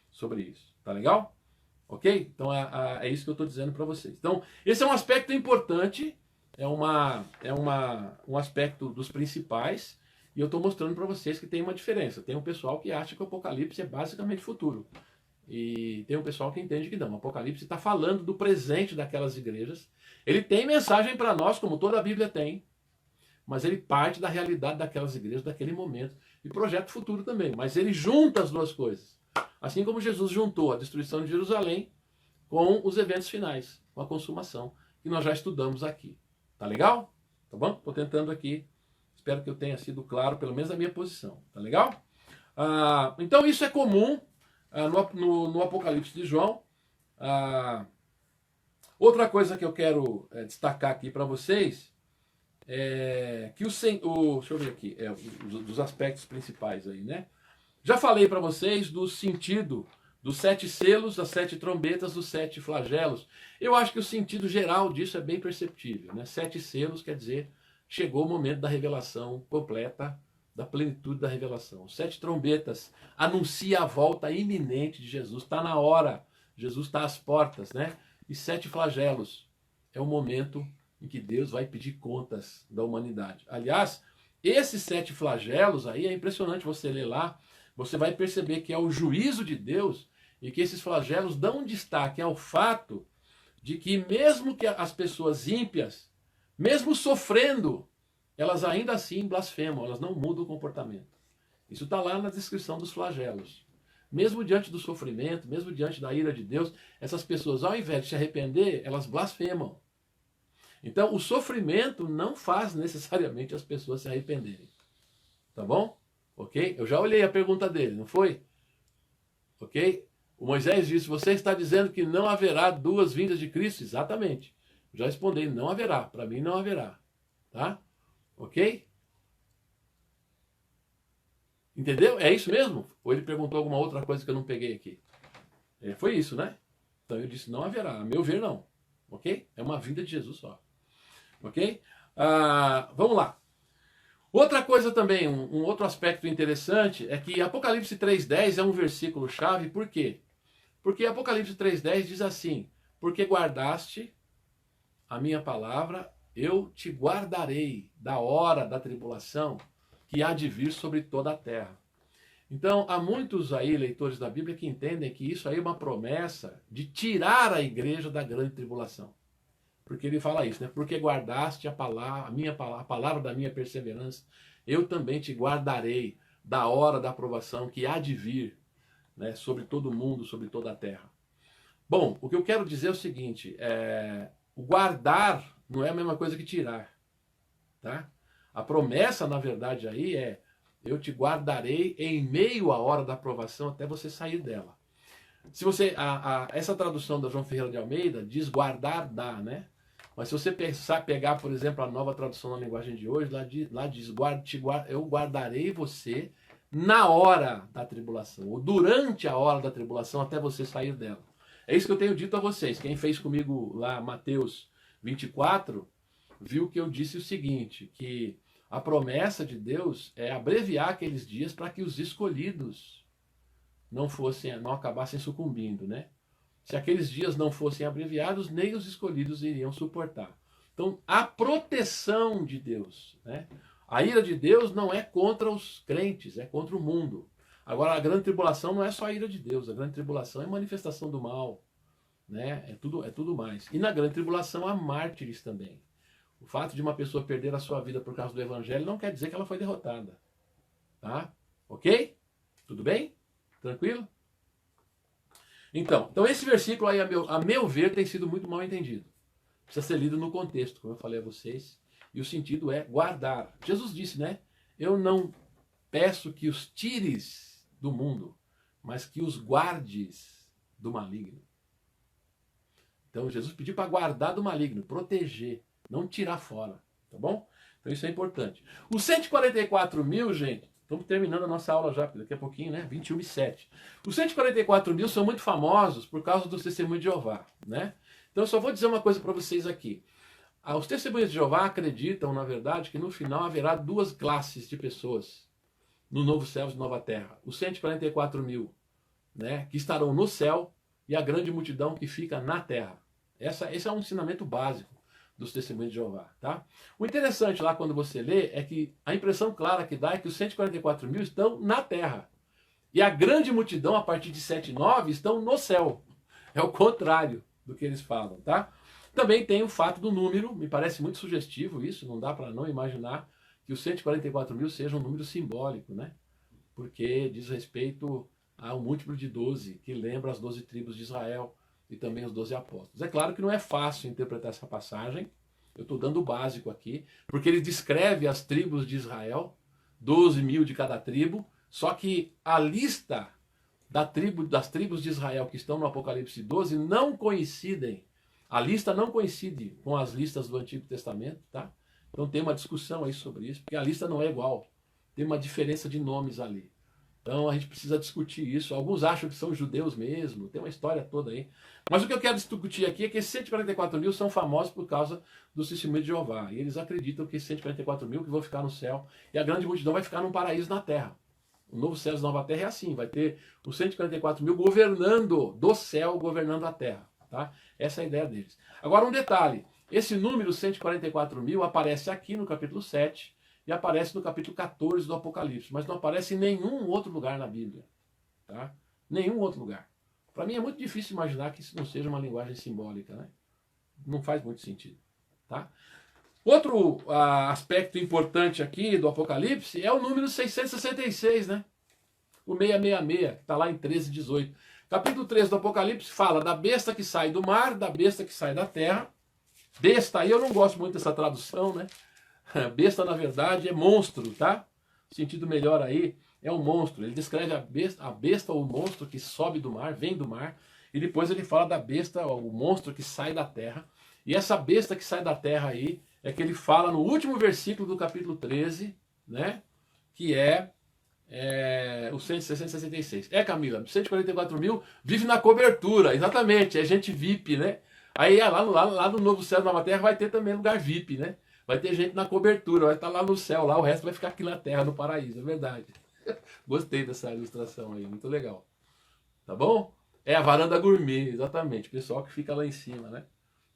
sobre isso. Tá legal? Ok? Então é isso que eu estou dizendo para vocês. Então, esse é um aspecto importante. É um aspecto dos principais. E eu estou mostrando para vocês que tem uma diferença. Tem um pessoal que acha que o Apocalipse é basicamente futuro. E tem um pessoal que entende que não. O Apocalipse está falando do presente daquelas igrejas. Ele tem mensagem para nós, como toda a Bíblia tem. Mas ele parte da realidade daquelas igrejas, daquele momento. E projeta o futuro também. Mas ele junta as 2 coisas. Assim como Jesus juntou a destruição de Jerusalém com os eventos finais, com a consumação, que nós já estudamos aqui. Tá legal? Tá bom? Estou tentando aqui. Espero que eu tenha sido claro, pelo menos a minha posição. Tá legal? Então isso é comum no Apocalipse de João. Outra coisa que eu quero destacar aqui para vocês que deixa eu ver aqui, dos aspectos principais aí, né? Já falei para vocês do sentido dos 7 selos, das 7 trombetas, dos 7 flagelos. Eu acho que o sentido geral disso é bem perceptível, né? 7 selos quer dizer, chegou o momento da revelação completa, da plenitude da revelação. 7 trombetas anuncia a volta iminente de Jesus, está na hora, Jesus está às portas, né? E 7 flagelos é o momento em que Deus vai pedir contas da humanidade. Aliás, esses 7 flagelos aí, é impressionante você ler lá, você vai perceber que é o juízo de Deus e que esses flagelos dão um destaque ao fato de que mesmo que as pessoas ímpias, mesmo sofrendo, elas ainda assim blasfemam, elas não mudam o comportamento. Isso está lá na descrição dos flagelos. Mesmo diante do sofrimento, mesmo diante da ira de Deus, essas pessoas, ao invés de se arrepender, elas blasfemam. Então, o sofrimento não faz necessariamente as pessoas se arrependerem. Tá bom? Ok? Eu já olhei a pergunta dele, não foi? Ok? O Moisés disse, você está dizendo que não haverá 2 vindas de Cristo? Exatamente. Eu já respondi, não haverá. Para mim não haverá. Tá? Ok? Entendeu? É isso mesmo? Ou ele perguntou alguma outra coisa que eu não peguei aqui? Foi isso, né? Então eu disse, não haverá. A meu ver, não. Ok? É uma vinda de Jesus só. Ok? Vamos lá. Outra coisa também, um outro aspecto interessante é que Apocalipse 3,10 é um versículo chave, por quê? Porque Apocalipse 3,10 diz assim, porque guardaste a minha palavra, eu te guardarei da hora da tribulação que há de vir sobre toda a terra. Então, há muitos aí, leitores da Bíblia, que entendem que isso aí é uma promessa de tirar a igreja da grande tribulação. Porque ele fala isso, né? Porque guardaste a palavra da minha perseverança, eu também te guardarei da hora da aprovação que há de vir, né, sobre todo mundo, sobre toda a terra. Bom, o que eu quero dizer é o seguinte, o guardar não é a mesma coisa que tirar, tá? A promessa, na verdade, aí eu te guardarei em meio à hora da aprovação até você sair dela. Se você, essa tradução da João Ferreira de Almeida diz guardar dá, né? Mas se você pegar, por exemplo, a nova tradução na linguagem de hoje, lá diz, eu guardarei você na hora da tribulação, ou durante a hora da tribulação, até você sair dela. É isso que eu tenho dito a vocês. Quem fez comigo lá Mateus 24, viu que eu disse o seguinte, que a promessa de Deus é abreviar aqueles dias para que os escolhidos não acabassem sucumbindo, né? Se aqueles dias não fossem abreviados, nem os escolhidos iriam suportar. Então, a proteção de Deus, né? A ira de Deus não é contra os crentes, é contra o mundo. Agora, a grande tribulação não é só a ira de Deus, a grande tribulação é manifestação do mal, né? É tudo mais. E na grande tribulação há mártires também. O fato de uma pessoa perder a sua vida por causa do evangelho não quer dizer que ela foi derrotada. Tá? Ok? Tudo bem? Tranquilo? Então esse versículo aí, a meu ver, tem sido muito mal entendido. Precisa ser lido no contexto, como eu falei a vocês. E o sentido é guardar. Jesus disse, né? Eu não peço que os tires do mundo, mas que os guardes do maligno. Então Jesus pediu para guardar do maligno, proteger, não tirar fora, tá bom? Então isso é importante. Os 144 mil, gente, estamos terminando a nossa aula já, daqui a pouquinho, né? 21:07. Os 144 mil são muito famosos por causa dos testemunhos de Jeová, né? Então eu só vou dizer uma coisa para vocês aqui. Os testemunhos de Jeová acreditam, na verdade, que no final haverá duas classes de pessoas no novo céu e nova terra. Os 144 mil, né, que estarão no céu, e a grande multidão que fica na terra. Esse é um ensinamento básico dos testemunhos de Jeová. Tá? O interessante lá, quando você lê, é que a impressão clara que dá é que os 144 mil estão na terra. E a grande multidão, a partir de 7:9, estão no céu. É o contrário do que eles falam. Tá? Também tem o fato do número, me parece muito sugestivo isso, não dá para não imaginar que os 144 mil seja um número simbólico, né? Porque diz respeito ao múltiplo de 12, que lembra as 12 tribos de Israel e também os 12 apóstolos. É claro que não é fácil interpretar essa passagem, eu estou dando o básico aqui, porque ele descreve as tribos de Israel, 12 mil de cada tribo, só que a lista das tribos de Israel que estão no Apocalipse 12 não coincidem. A lista não coincide com as listas do Antigo Testamento, tá? Então tem uma discussão aí sobre isso, porque a lista não é igual. Tem uma diferença de nomes ali. Então a gente precisa discutir isso. Alguns acham que são judeus mesmo, tem uma história toda aí. Mas o que eu quero discutir aqui é que esses 144 mil são famosos por causa do testemunho de Jeová. E eles acreditam que esses 144 mil que vão ficar no céu e a grande multidão vai ficar num paraíso na terra. O novo céu e a nova terra é assim, vai ter os 144 mil governando do céu, governando a terra. Tá? Essa é a ideia deles. Agora um detalhe, esse número 144 mil aparece aqui no capítulo 7 e aparece no capítulo 14 do Apocalipse, mas não aparece em nenhum outro lugar na Bíblia. Tá? Nenhum outro lugar. Para mim é muito difícil imaginar que isso não seja uma linguagem simbólica. Né? Não faz muito sentido. Tá? Outro aspecto importante aqui do Apocalipse é o número 666, né? O 666, que está lá em 13:18. Capítulo 13 do Apocalipse fala da besta que sai do mar, da besta que sai da terra. Besta aí eu não gosto muito dessa tradução, né? Besta, na verdade, é monstro, tá? O sentido melhor aí é um monstro. Ele descreve a besta ou o monstro que sobe do mar, vem do mar, e depois ele fala da besta, ou o monstro que sai da terra. E essa besta que sai da terra aí é que ele fala no último versículo do capítulo 13, né? Que é o 166. Camila, 144 mil vive na cobertura, exatamente, é gente VIP, né? Aí lá no novo céu, nova terra, vai ter também lugar VIP, né? Vai ter gente na cobertura, vai estar lá no céu, lá o resto vai ficar aqui na terra, no paraíso, é verdade. Gostei dessa ilustração aí, muito legal. Tá bom? É a varanda gourmet, exatamente, o pessoal que fica lá em cima, né?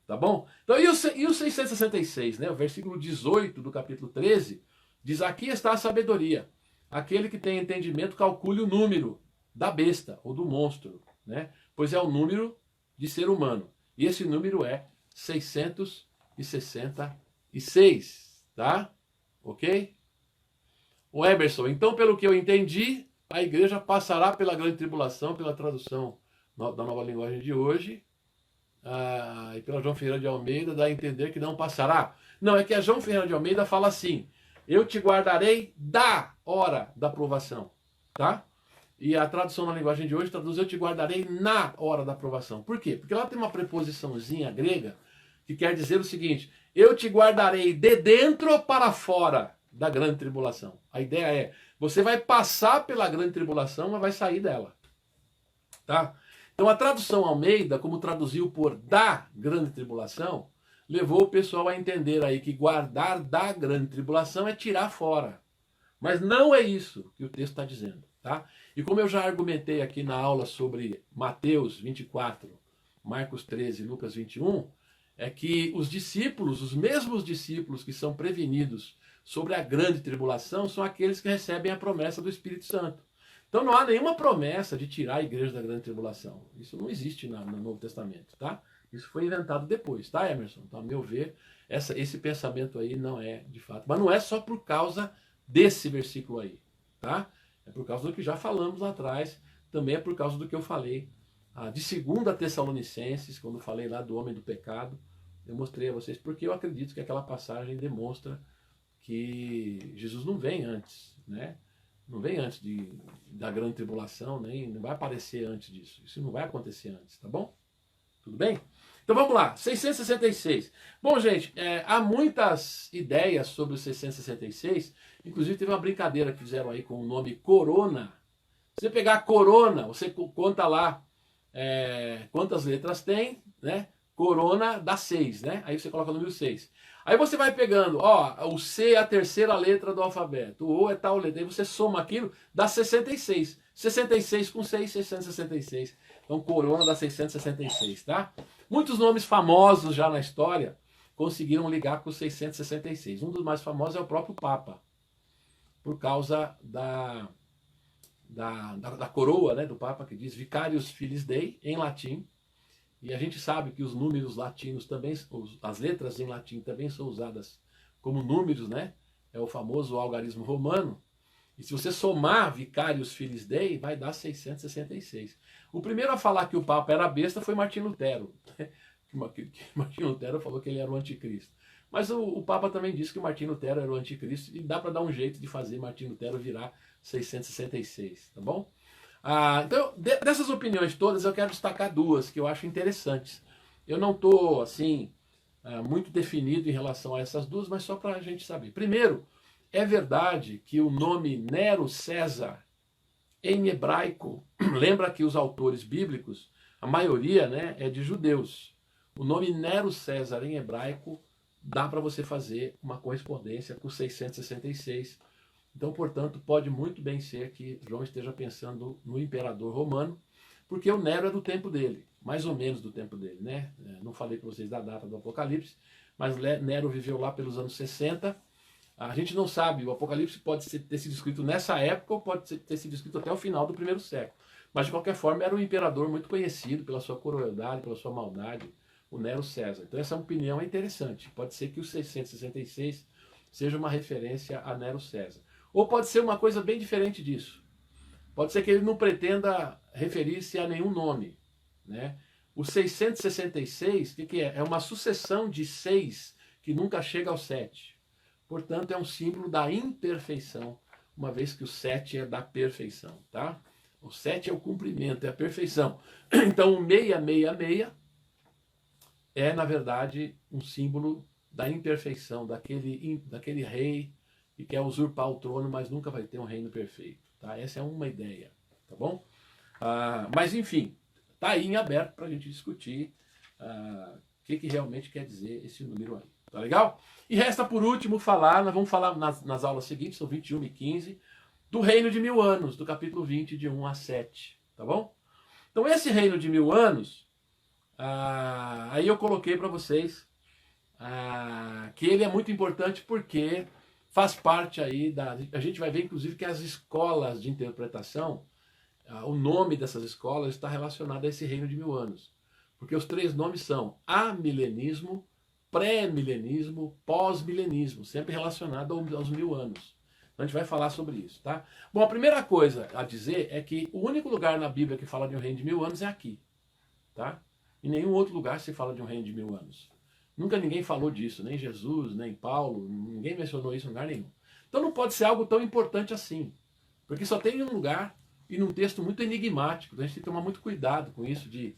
Tá bom? Então, e o 666, né? O versículo 18 do capítulo 13, diz: aqui está a sabedoria. Aquele que tem entendimento calcule o número da besta ou do monstro, né? Pois é o número de ser humano. E esse número é 666, tá? Ok? O Emerson, então pelo que eu entendi, a igreja passará pela grande tribulação, pela tradução da nova linguagem de hoje, e pela João Ferreira de Almeida, dá a entender que não passará. Não, é que a João Ferreira de Almeida fala assim: eu te guardarei da hora da provação, tá? E a tradução na linguagem de hoje traduz: eu te guardarei na hora da provação. Por quê? Porque lá tem uma preposiçãozinha grega que quer dizer o seguinte: eu te guardarei de dentro para fora da grande tribulação. A ideia é, você vai passar pela grande tribulação, mas vai sair dela, tá? Então a tradução Almeida, como traduziu por da grande tribulação, levou o pessoal a entender aí que guardar da grande tribulação é tirar fora. Mas não é isso que o texto está dizendo, tá? E como eu já argumentei aqui na aula sobre Mateus 24, Marcos 13 e Lucas 21, é que os discípulos, os mesmos discípulos que são prevenidos sobre a grande tribulação, são aqueles que recebem a promessa do Espírito Santo. Então não há nenhuma promessa de tirar a igreja da grande tribulação. Isso não existe no Novo Testamento, tá? Isso foi inventado depois, tá, Emerson? Então, a meu ver, esse pensamento aí não é de fato. Mas não é só por causa desse versículo aí, tá? É por causa do que já falamos lá atrás, também é por causa do que eu falei de 2 Tessalonicenses, quando eu falei lá do homem do pecado, eu mostrei a vocês, porque eu acredito que aquela passagem demonstra que Jesus não vem antes, né? Não vem antes da grande tribulação, nem não vai aparecer antes disso. Isso não vai acontecer antes, tá bom? Tudo bem? Então vamos lá, 666. Bom, gente, há muitas ideias sobre o 666, inclusive teve uma brincadeira que fizeram aí com o nome Corona. Se você pegar a Corona, você conta lá quantas letras tem, né? Corona dá 6, né? Aí você coloca o número 6. Aí você vai pegando, ó, o C é a terceira letra do alfabeto, o O é tal letra, aí você soma aquilo, dá 66. 66 com 6, 666. Então, Corona dá 666, tá? Muitos nomes famosos já na história conseguiram ligar com 666. Um dos mais famosos é o próprio Papa, por causa da coroa, né, do Papa, que diz Vicarius Filis Dei, em latim. E a gente sabe que os números latinos também, as letras em latim também são usadas como números, né? É o famoso algarismo romano. E se você somar Vicarius Filis Dei, vai dar 666. O primeiro a falar que o Papa era besta foi Martim Lutero. Martim Lutero falou que ele era o anticristo. Mas o Papa também disse que o Martim Lutero era o anticristo e dá para dar um jeito de fazer Martim Lutero virar 666, tá bom? Então, dessas opiniões todas, eu quero destacar duas que eu acho interessantes. Eu não estou, assim, muito definido em relação a essas duas, mas só para a gente saber. Primeiro, é verdade que o nome Nero César, em hebraico, lembra que os autores bíblicos, a maioria, né, é de judeus. O nome Nero César em hebraico dá para você fazer uma correspondência com 666. Então, portanto, pode muito bem ser que João esteja pensando no imperador romano, porque o Nero é do tempo dele, mais ou menos do tempo dele, né? Não falei para vocês da data do Apocalipse, mas Nero viveu lá pelos anos 60. A gente não sabe, o Apocalipse pode ter sido escrito nessa época ou pode ter sido escrito até o final do primeiro século. Mas, de qualquer forma, era um imperador muito conhecido pela sua crueldade, pela sua maldade, o Nero César. Então, essa opinião é interessante. Pode ser que o 666 seja uma referência a Nero César. Ou pode ser uma coisa bem diferente disso. Pode ser que ele não pretenda referir-se a nenhum nome, né? O 666, o que é? É uma sucessão de 6 que nunca chega ao 7. Portanto, é um símbolo da imperfeição, uma vez que o 7 é da perfeição, tá? O 7 é o cumprimento, é a perfeição. Então, o 666 é, na verdade, um símbolo da imperfeição, daquele rei que quer usurpar o trono, mas nunca vai ter um reino perfeito, tá? Essa é uma ideia, tá bom? Mas, enfim, tá aí em aberto para a gente discutir o que realmente quer dizer esse número aí. Tá legal? E resta por último falar, nós vamos falar nas aulas seguintes, são 21 e 15, do reino de 1000 anos, do capítulo 20, de 1 a 7. Tá bom? Então esse reino de 1000 anos, aí eu coloquei para vocês que ele é muito importante porque faz parte aí a gente vai ver inclusive que as escolas de interpretação, o nome dessas escolas está relacionado a esse reino de 1000 anos. Porque os 3 nomes são amilenismo, pré-milenismo, pós-milenismo, sempre relacionado aos 1000 anos. Então a gente vai falar sobre isso, tá? Bom, a primeira coisa a dizer é que o único lugar na Bíblia que fala de um reino de 1000 anos é aqui, tá? Em nenhum outro lugar se fala de um reino de 1000 anos. Nunca ninguém falou disso, nem Jesus, nem Paulo, ninguém mencionou isso em lugar nenhum. Então não pode ser algo tão importante assim, porque só tem um lugar e num texto muito enigmático. Então a gente tem que tomar muito cuidado com isso, de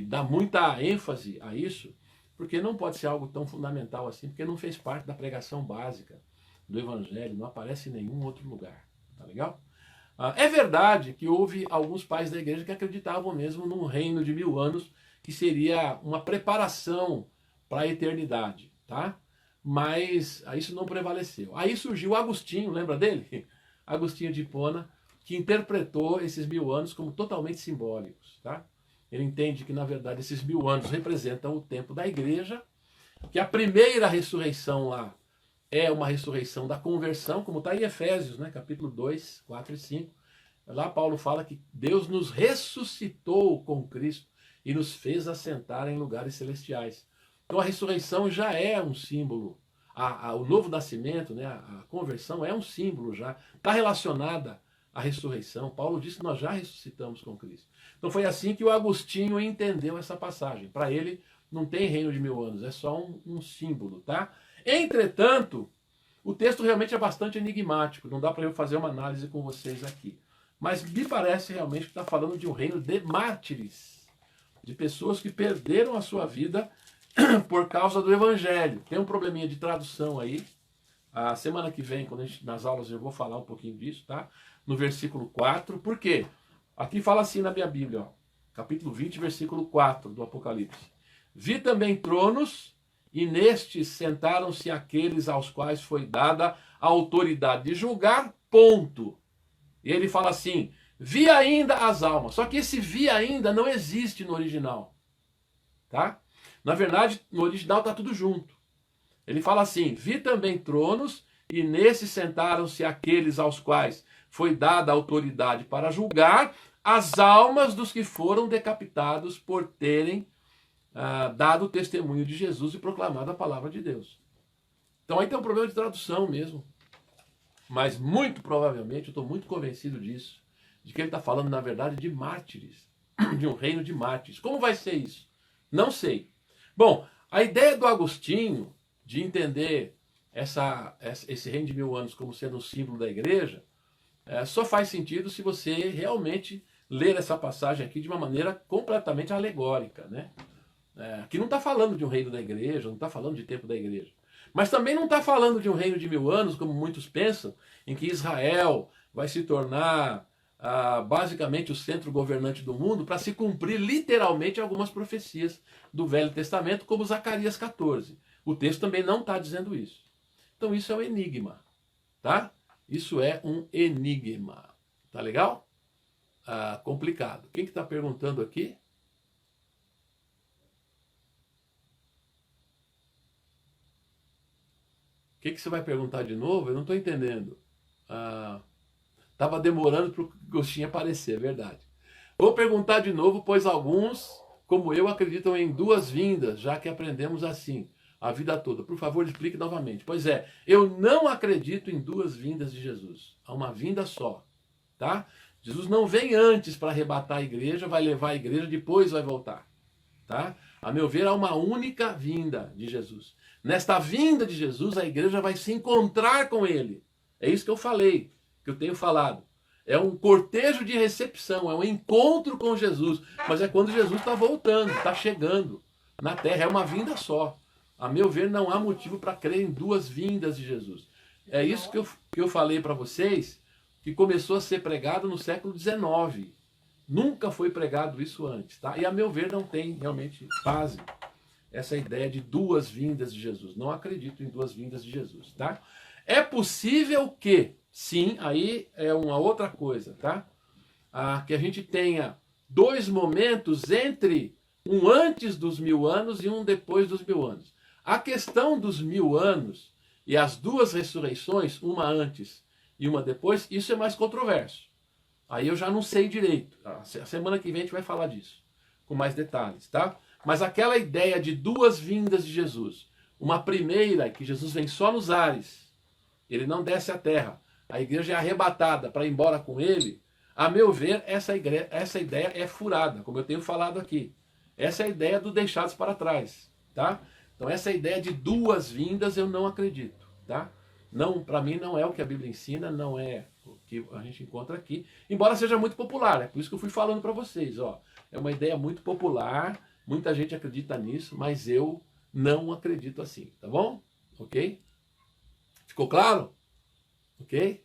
dar muita ênfase a isso, porque não pode ser algo tão fundamental assim, porque não fez parte da pregação básica do Evangelho, não aparece em nenhum outro lugar. Tá legal? É verdade que houve alguns pais da igreja que acreditavam mesmo num reino de 1000 anos, que seria uma preparação para a eternidade, tá? Mas isso não prevaleceu. Aí surgiu Agostinho, lembra dele? Agostinho de Hipona, que interpretou esses 1000 anos como totalmente simbólicos, tá? Ele entende que, na verdade, esses 1000 anos representam o tempo da igreja, que a primeira ressurreição lá é uma ressurreição da conversão, como está em Efésios, né, capítulo 2, 4 e 5. Lá Paulo fala que Deus nos ressuscitou com Cristo e nos fez assentar em lugares celestiais. Então a ressurreição já é um símbolo. O novo nascimento, né, a conversão é um símbolo já. Está relacionada à ressurreição. Paulo disse que nós já ressuscitamos com Cristo. Então foi assim que o Agostinho entendeu essa passagem. Para ele não tem reino de 1000 anos, é só um símbolo, tá? Entretanto, o texto realmente é bastante enigmático. Não dá para eu fazer uma análise com vocês aqui. Mas me parece realmente que está falando de um reino de mártires. De pessoas que perderam a sua vida por causa do evangelho. Tem um probleminha de tradução aí. A semana que vem, nas aulas, eu vou falar um pouquinho disso, tá? No versículo 4. Por quê? Aqui fala assim na minha Bíblia, ó, capítulo 20, versículo 4 do Apocalipse. Vi também tronos, e nestes sentaram-se aqueles aos quais foi dada a autoridade de julgar, ponto. E ele fala assim, vi ainda as almas. Só que esse vi ainda não existe no original. Tá? Na verdade, no original está tudo junto. Ele fala assim, vi também tronos, e nesses sentaram-se aqueles aos quais foi dada a autoridade para julgar as almas dos que foram decapitados por terem dado o testemunho de Jesus e proclamado a palavra de Deus. Então aí tem um problema de tradução mesmo. Mas muito provavelmente, eu estou muito convencido disso, de que ele está falando, na verdade, de mártires, de um reino de mártires. Como vai ser isso? Não sei. Bom, a ideia do Agostinho de entender esse reino de 1000 anos como sendo um símbolo da igreja, só faz sentido se você realmente ler essa passagem aqui de uma maneira completamente alegórica, né? Que não está falando de um reino da igreja, não está falando de tempo da igreja. Mas também não está falando de um reino de 1000 anos, como muitos pensam, em que Israel vai se tornar basicamente o centro governante do mundo para se cumprir literalmente algumas profecias do Velho Testamento, como Zacarias 14. O texto também não está dizendo isso. Então isso é um enigma, tá? Isso é um enigma. Tá legal? Complicado. Quem que está perguntando aqui? O que você vai perguntar de novo? Eu não estou entendendo. Estava demorando para o gostinho aparecer, é verdade. Vou perguntar de novo, pois alguns, como eu, acreditam em 2 vindas, já que aprendemos assim a vida toda. Por favor, explique novamente. Pois é, eu não acredito em 2 vindas de Jesus. Há uma vinda só, tá? Jesus não vem antes para arrebatar a igreja, vai levar a igreja, depois vai voltar, tá? A meu ver, há uma única vinda de Jesus. Nesta vinda de Jesus, a igreja vai se encontrar com ele. É isso que eu falei, que eu tenho falado. É um cortejo de recepção, é um encontro com Jesus. Mas é quando Jesus está voltando, está chegando na terra. É uma vinda só. A meu ver, não há motivo para crer em 2 vindas de Jesus. É isso que eu falei para vocês, que começou a ser pregado no século XIX. Nunca foi pregado isso antes, tá? E a meu ver não tem realmente base essa ideia de 2 vindas de Jesus. Não acredito em 2 vindas de Jesus, tá? É possível que, sim, aí é uma outra coisa, tá? Que a gente tenha 2 momentos entre um antes dos 1000 anos e um depois dos 1000 anos. A questão dos 1000 anos e as 2 ressurreições, uma antes e uma depois, isso é mais controverso. Aí eu já não sei direito. A semana que vem a gente vai falar disso, com mais detalhes, tá? Mas aquela ideia de 2 vindas de Jesus, uma primeira, que Jesus vem só nos ares, ele não desce à terra, a igreja é arrebatada para ir embora com ele, a meu ver, essa ideia é furada, como eu tenho falado aqui. Essa é a ideia do deixados para trás, tá? Então essa ideia de 2 vindas eu não acredito, tá? Não, para mim não é o que a Bíblia ensina, não é o que a gente encontra aqui, embora seja muito popular, é por isso que eu fui falando para vocês, ó. É uma ideia muito popular, muita gente acredita nisso, mas eu não acredito assim, tá bom? Ok? Ficou claro? Ok?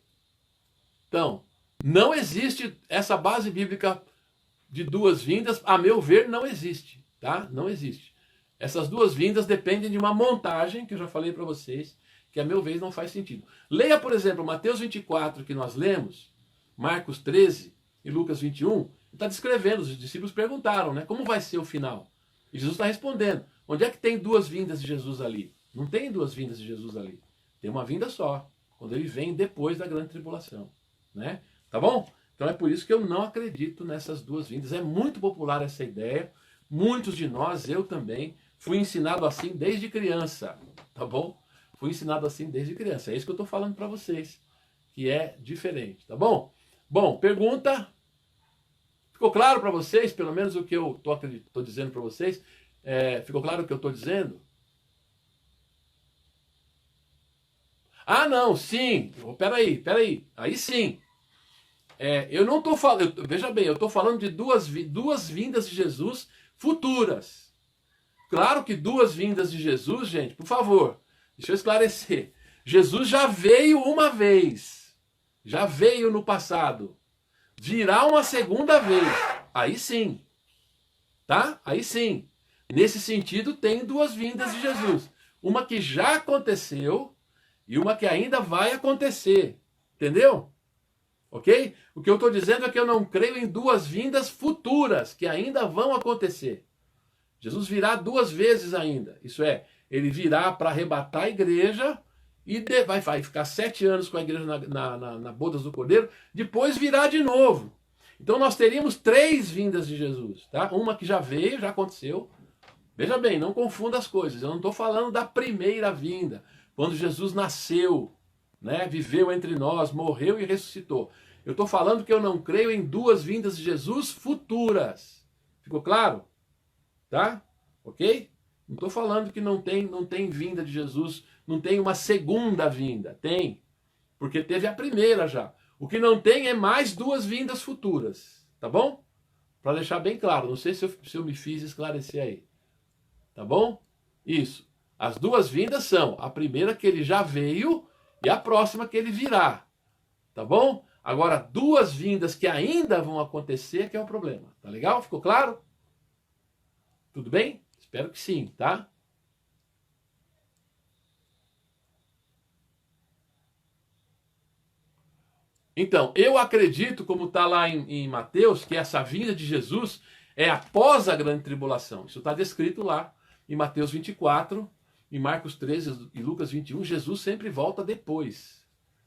Então, não existe essa base bíblica de 2 vindas, a meu ver, não existe, tá? Não existe. Essas 2 vindas dependem de uma montagem, que eu já falei para vocês, que a meu ver não faz sentido. Leia, por exemplo, Mateus 24, que nós lemos, Marcos 13 e Lucas 21, está descrevendo, os discípulos perguntaram, né? Como vai ser o final? E Jesus está respondendo. Onde é que tem 2 vindas de Jesus ali? Não tem 2 vindas de Jesus ali. Tem uma vinda só, quando ele vem depois da grande tribulação, né? Tá bom? Então é por isso que eu não acredito nessas duas vindas. É muito popular essa ideia. Muitos de nós, eu também, fui ensinado assim desde criança, tá bom? Fui ensinado assim desde criança. É isso que eu estou falando para vocês, que é diferente, tá bom? Bom, pergunta. Ficou claro para vocês, pelo menos o que eu estou dizendo para vocês? Ficou claro o que eu estou dizendo? Ah, não, sim. Peraí. Aí sim. Eu não estou falando. Veja bem, eu estou falando de duas vindas de Jesus futuras. Claro que duas vindas de Jesus, gente, por favor, deixa eu esclarecer. Jesus já veio uma vez. Já veio no passado. Virá uma segunda vez. Aí sim. Tá? Aí sim. Nesse sentido, tem duas vindas de Jesus. Uma que já aconteceu e uma que ainda vai acontecer. Entendeu? Ok? O que eu estou dizendo é que eu não creio em duas vindas futuras que ainda vão acontecer. Jesus virá duas vezes ainda. Isso é, ele virá para arrebatar a igreja e vai ficar 7 anos com a igreja na bodas do Cordeiro. Depois virá de novo. Então nós teríamos 3 vindas de Jesus. Tá? Uma que já veio, já aconteceu. Veja bem, não confunda as coisas. Eu não estou falando da primeira vinda, quando Jesus nasceu, né, viveu entre nós, morreu e ressuscitou. Eu estou falando que eu não creio em duas vindas de Jesus futuras. Ficou claro? Tá? Ok? Não estou falando que não tem vinda de Jesus, não tem uma segunda vinda. Tem. Porque teve a primeira já. O que não tem é mais duas vindas futuras. Tá bom? Para deixar bem claro. Não sei se eu me fiz esclarecer aí. Tá bom? Isso. As duas vindas são a primeira que ele já veio e a próxima que ele virá. Tá bom? Agora, duas vindas que ainda vão acontecer que é o problema. Tá legal? Ficou claro? Tudo bem? Espero que sim, tá? Então, eu acredito, como está lá em Mateus, que essa vinda de Jesus é após a grande tribulação. Isso está descrito lá em Mateus 24, em Marcos 13 e Lucas 21. Jesus sempre volta depois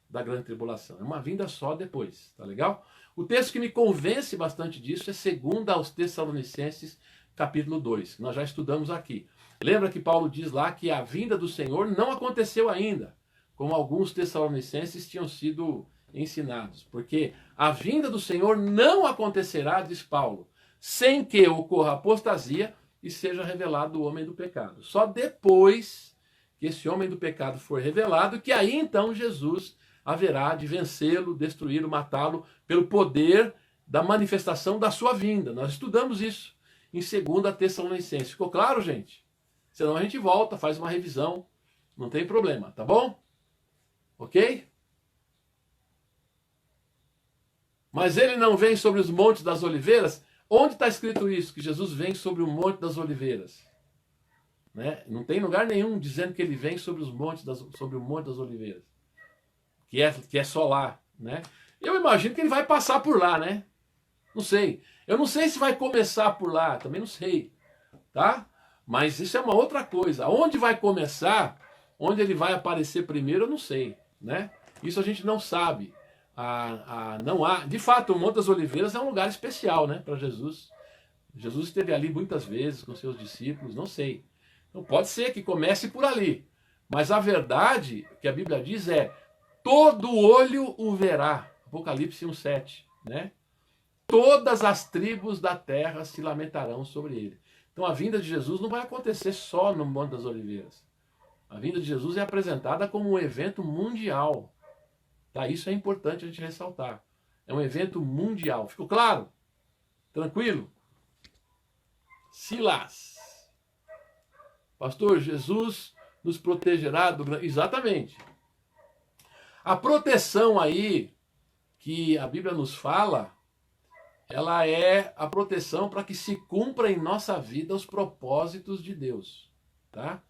da grande tribulação. É uma vinda só depois, tá legal? O texto que me convence bastante disso é 2 aos Tessalonicenses, capítulo 2, que nós já estudamos aqui. Lembra que Paulo diz lá que a vinda do Senhor não aconteceu ainda, como alguns tessalonicenses tinham sido ensinados. Porque a vinda do Senhor não acontecerá, diz Paulo, sem que ocorra apostasia e seja revelado o homem do pecado. Só depois que esse homem do pecado for revelado, que aí então Jesus haverá de vencê-lo, destruí-lo, matá-lo, pelo poder da manifestação da sua vinda. Nós estudamos isso em 2 Tessalonicenses. Ficou claro, gente? Senão a gente volta, faz uma revisão. Não tem problema, tá bom? Ok? Mas ele não vem sobre os montes das oliveiras? Onde está escrito isso? Que Jesus vem sobre o monte das oliveiras? Né? Não tem lugar nenhum dizendo que ele vem sobre os montes sobre o monte das oliveiras. Que é só lá, né? Eu imagino que ele vai passar por lá, né? Não sei. Eu não sei se vai começar por lá, também não sei, tá? Mas isso é uma outra coisa. Onde vai começar, onde ele vai aparecer primeiro, eu não sei, né? Isso a gente não sabe. Não há. De fato, o Monte das Oliveiras é um lugar especial, né, para Jesus. Jesus esteve ali muitas vezes com seus discípulos, não sei. Então pode ser que comece por ali. Mas a verdade que a Bíblia diz é: todo olho o verá. Apocalipse 1:7, né? Todas as tribos da terra se lamentarão sobre ele. Então a vinda de Jesus não vai acontecer só no Monte das Oliveiras. A vinda de Jesus é apresentada como um evento mundial. Tá? Isso é importante a gente ressaltar. É um evento mundial. Ficou claro? Tranquilo? Silas. Pastor, Jesus nos protegerá do grande... Exatamente. A proteção aí que a Bíblia nos fala, ela é a proteção para que se cumpra em nossa vida os propósitos de Deus. Tá?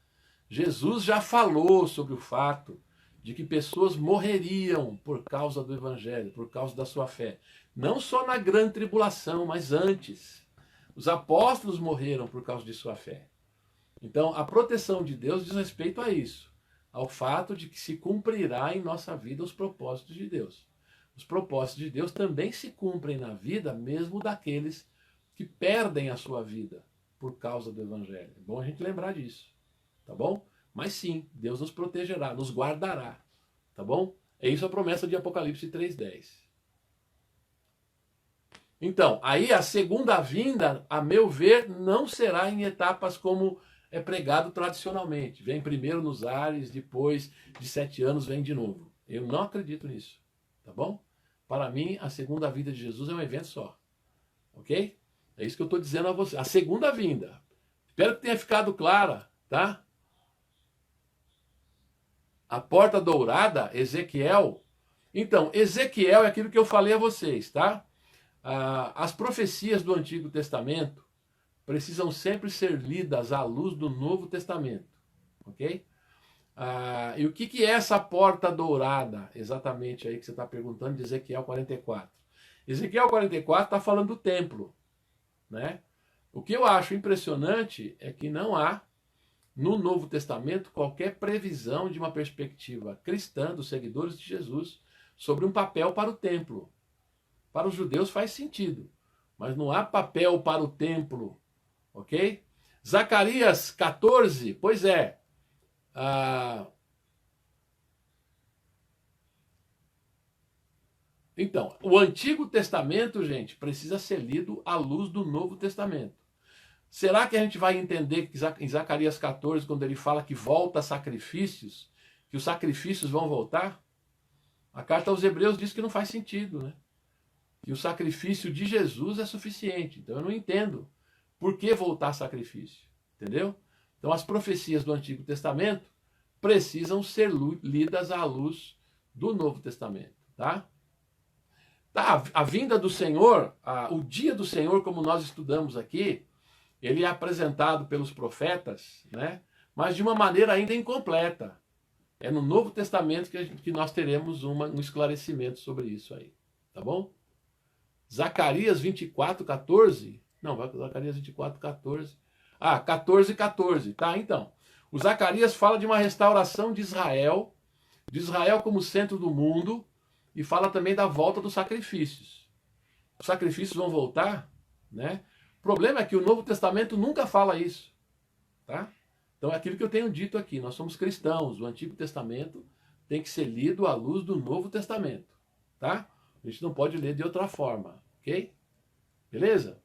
Jesus já falou sobre o fato de que pessoas morreriam por causa do Evangelho, por causa da sua fé. Não só na grande tribulação, mas antes. Os apóstolos morreram por causa de sua fé. Então, a proteção de Deus diz respeito a isso, ao fato de que se cumprirá em nossa vida os propósitos de Deus. os propósitos de Deus também se cumprem na vida, mesmo daqueles que perdem a sua vida por causa do Evangelho. É bom a gente lembrar disso, tá bom? Mas sim, Deus nos protegerá, nos guardará, tá bom? É isso a promessa de Apocalipse 3:10. Então, aí a segunda vinda, a meu ver, não será em etapas como é pregado tradicionalmente. Vem primeiro nos ares, depois de 7 anos vem de novo. Eu não acredito nisso, tá bom? Para mim, a segunda vinda de Jesus é um evento só, ok? É isso que eu estou dizendo a você. A segunda vinda. Espero que tenha ficado clara, tá? A porta dourada, Ezequiel. Então, Ezequiel é aquilo que eu falei a vocês, tá? As profecias do Antigo Testamento precisam sempre ser lidas à luz do Novo Testamento, ok? E o que é essa porta dourada, exatamente aí que você está perguntando, de Ezequiel 44? Ezequiel 44 está falando do templo, né? O que eu acho impressionante é que não há, no Novo Testamento, qualquer previsão de uma perspectiva cristã dos seguidores de Jesus sobre um papel para o templo. Para os judeus faz sentido, mas não há papel para o templo, ok? Zacarias 14, pois é. Então, o Antigo Testamento, gente, precisa ser lido à luz do Novo Testamento. Será que a gente vai entender que em Zacarias 14, quando ele fala que volta sacrifícios, que os sacrifícios vão voltar? A carta aos Hebreus diz que não faz sentido, né? Que o sacrifício de Jesus é suficiente. Então eu não entendo por que voltar sacrifício, entendeu? Então as profecias do Antigo Testamento precisam ser lidas à luz do Novo Testamento, tá? A vinda do Senhor, o dia do Senhor, como nós estudamos aqui, ele é apresentado pelos profetas, né? Mas de uma maneira ainda incompleta. É no Novo Testamento que nós teremos um esclarecimento sobre isso aí, tá bom? Zacarias 24:14. Não, Zacarias 24:14. 14:14, tá? Então, o Zacarias fala de uma restauração de Israel como centro do mundo, e fala também da volta dos sacrifícios. Os sacrifícios vão voltar, né? O problema é que o Novo Testamento nunca fala isso, tá? Então é aquilo que eu tenho dito aqui, nós somos cristãos, o Antigo Testamento tem que ser lido à luz do Novo Testamento, tá? A gente não pode ler de outra forma, ok? Beleza?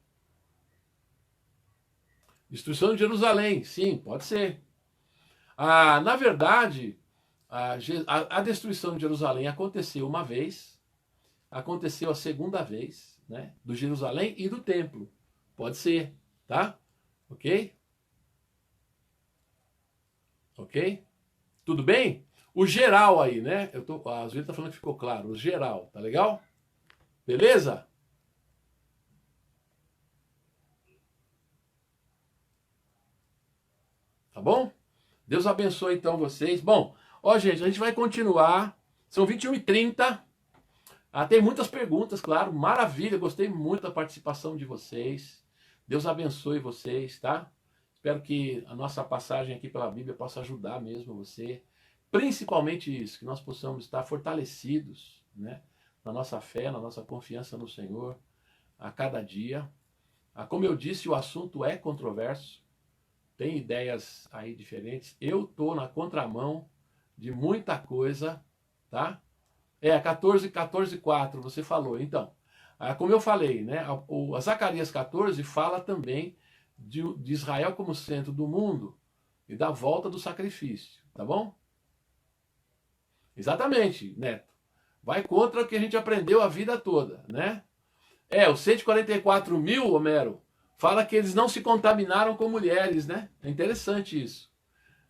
Destruição de Jerusalém, sim, pode ser. Na verdade, a destruição de Jerusalém aconteceu uma vez, aconteceu a segunda vez, né? Do Jerusalém e do templo. Pode ser, tá? Ok? Ok? Tudo bem? O geral aí, né? A Zuília tá falando que ficou claro. O geral, tá legal? Beleza? Tá bom? Deus abençoe então vocês. Bom, gente, a gente vai continuar. São 21h30. Tem muitas perguntas, claro. Maravilha, gostei muito da participação de vocês. Deus abençoe vocês, tá? Espero que a nossa passagem aqui pela Bíblia possa ajudar mesmo você. Principalmente isso, que nós possamos estar fortalecidos, né? Na nossa fé, na nossa confiança no Senhor, a cada dia. Como eu disse, o assunto é controverso. Tem ideias aí diferentes. Eu estou na contramão de muita coisa, tá? 14:4, você falou. Então, como eu falei, né? A Zacarias 14 fala também de Israel como centro do mundo e da volta do sacrifício, tá bom? Exatamente, Neto. Vai contra o que a gente aprendeu a vida toda, né? Os 144 mil, Homero, fala que eles não se contaminaram com mulheres, né? É interessante isso.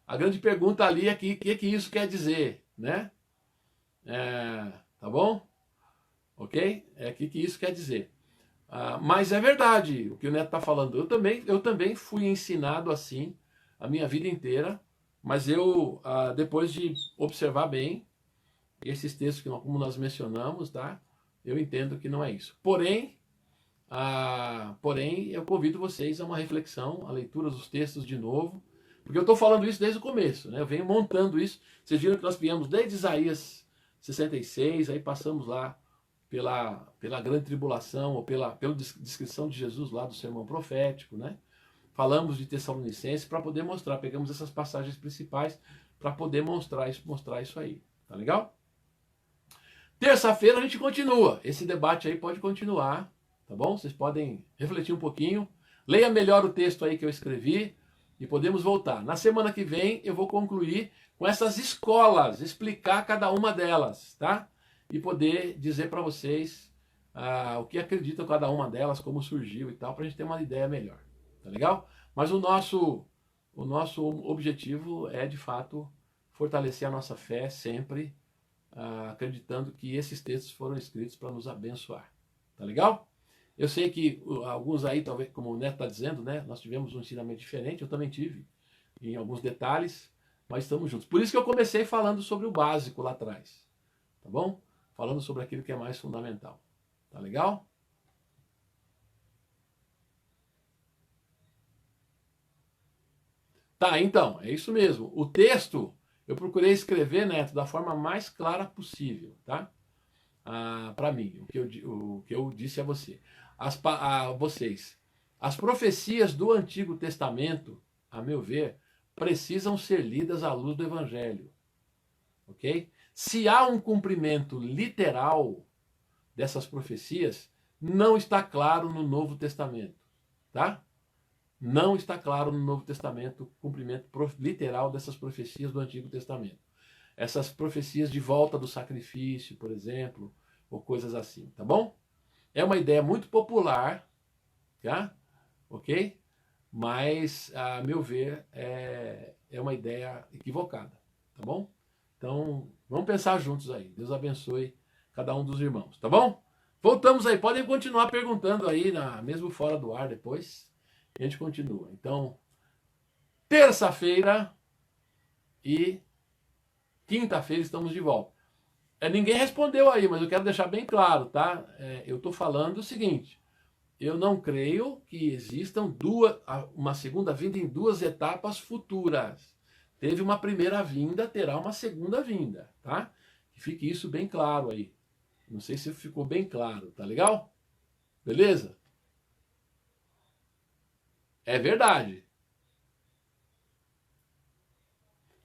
A grande pergunta ali é o que isso quer dizer, né? Tá bom? Ok? O que isso quer dizer. Mas é verdade o que o Neto está falando. Eu também fui ensinado assim a minha vida inteira, mas depois de observar bem esses textos como nós mencionamos, tá? Eu entendo que não é isso. Porém, eu convido vocês a uma reflexão, a leitura dos textos de novo, porque eu estou falando isso desde o começo, né? Eu venho montando isso. Vocês viram que nós viemos desde Isaías 66, aí passamos lá pela grande tribulação, ou pela descrição de Jesus lá do sermão profético, né? Falamos de Tessalonicenses para poder mostrar, pegamos essas passagens principais para poder mostrar isso aí, tá legal? Terça-feira a gente continua, esse debate aí pode continuar, tá bom? Vocês podem refletir um pouquinho, leia melhor o texto aí que eu escrevi e podemos voltar. Na semana que vem eu vou concluir com essas escolas, explicar cada uma delas, tá? E poder dizer para vocês o que acreditam cada uma delas, como surgiu e tal, para a gente ter uma ideia melhor. Tá legal? Mas o nosso objetivo é, de fato, fortalecer a nossa fé sempre, acreditando que esses textos foram escritos para nos abençoar. Tá legal? Eu sei que alguns aí, talvez, como o Neto está dizendo, né, nós tivemos um ensinamento diferente, eu também tive, em alguns detalhes, mas estamos juntos. Por isso que eu comecei falando sobre o básico lá atrás. Tá bom? Falando sobre aquilo que é mais fundamental. Tá legal? Tá, então, é isso mesmo. O texto eu procurei escrever, Neto, da forma mais clara possível, tá? Para mim, o que eu disse a você. Vocês. As profecias do Antigo Testamento, a meu ver, precisam ser lidas à luz do Evangelho. Ok? Se há um cumprimento literal dessas profecias, não está claro no Novo Testamento, tá? Não está claro no Novo Testamento o cumprimento literal dessas profecias do Antigo Testamento. Essas profecias de volta do sacrifício, por exemplo, ou coisas assim, tá bom? É uma ideia muito popular, tá? Ok? Mas, a meu ver, é uma ideia equivocada, tá bom? Então, vamos pensar juntos aí. Deus abençoe cada um dos irmãos, tá bom? Voltamos aí, podem continuar perguntando aí, mesmo fora do ar depois. A gente continua. Então, terça-feira e quinta-feira estamos de volta. Ninguém respondeu aí, mas eu quero deixar bem claro, tá? Eu estou falando o seguinte: eu não creio que existam uma segunda vinda em duas etapas futuras. Teve uma primeira vinda, terá uma segunda vinda, tá? Que fique isso bem claro aí. Não sei se ficou bem claro, tá legal? Beleza? É verdade.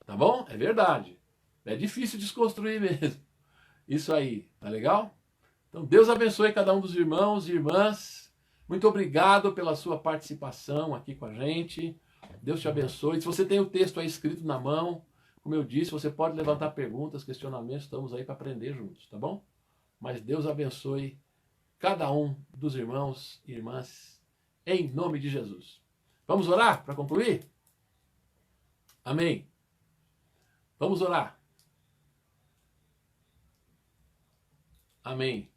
Tá bom? É verdade. É difícil desconstruir mesmo. Isso aí, tá legal? Então Deus abençoe cada um dos irmãos e irmãs. Muito obrigado pela sua participação aqui com a gente. Deus te abençoe. Se você tem o texto aí escrito na mão, como eu disse, você pode levantar perguntas, questionamentos, estamos aí para aprender juntos, tá bom? Mas Deus abençoe cada um dos irmãos e irmãs, em nome de Jesus. Vamos orar para concluir? Amém. Vamos orar. Amém.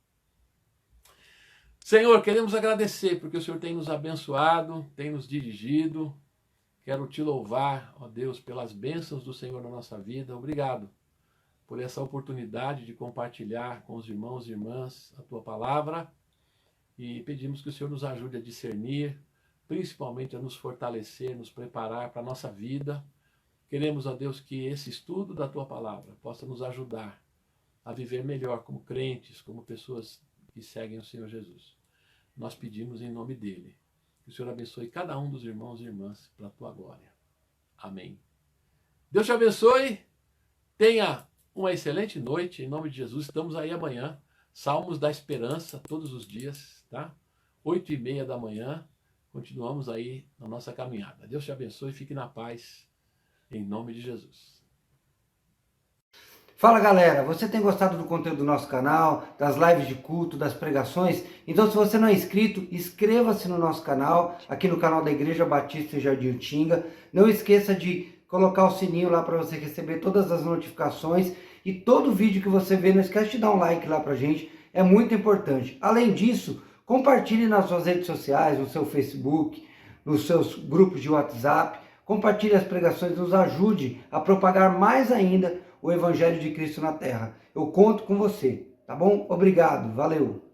Senhor, queremos agradecer porque o Senhor tem nos abençoado, tem nos dirigido. Quero te louvar, ó Deus, pelas bênçãos do Senhor na nossa vida. Obrigado por essa oportunidade de compartilhar com os irmãos e irmãs a tua palavra. E pedimos que o Senhor nos ajude a discernir, principalmente a nos fortalecer, nos preparar para a nossa vida. Queremos, ó Deus, que esse estudo da tua palavra possa nos ajudar a viver melhor como crentes, como pessoas que seguem o Senhor Jesus. Nós pedimos em nome dele. Que o Senhor abençoe cada um dos irmãos e irmãs para a tua glória. Amém. Deus te abençoe. Tenha uma excelente noite. Em nome de Jesus, estamos aí amanhã. Salmos da Esperança, todos os dias, tá? 8h30 da manhã. Continuamos aí na nossa caminhada. Deus te abençoe. Fique na paz. Em nome de Jesus. Fala galera, você tem gostado do conteúdo do nosso canal, das lives de culto, das pregações? Então se você não é inscrito, inscreva-se no nosso canal, aqui no canal da Igreja Batista em Jardim Utinga. Não esqueça de colocar o sininho lá para você receber todas as notificações. E todo vídeo que você vê, não esquece de dar um like lá pra gente, é muito importante. Além disso, compartilhe nas suas redes sociais, no seu Facebook, nos seus grupos de WhatsApp. Compartilhe as pregações, nos ajude a propagar mais ainda o Evangelho de Cristo na Terra. Eu conto com você, tá bom? Obrigado, valeu!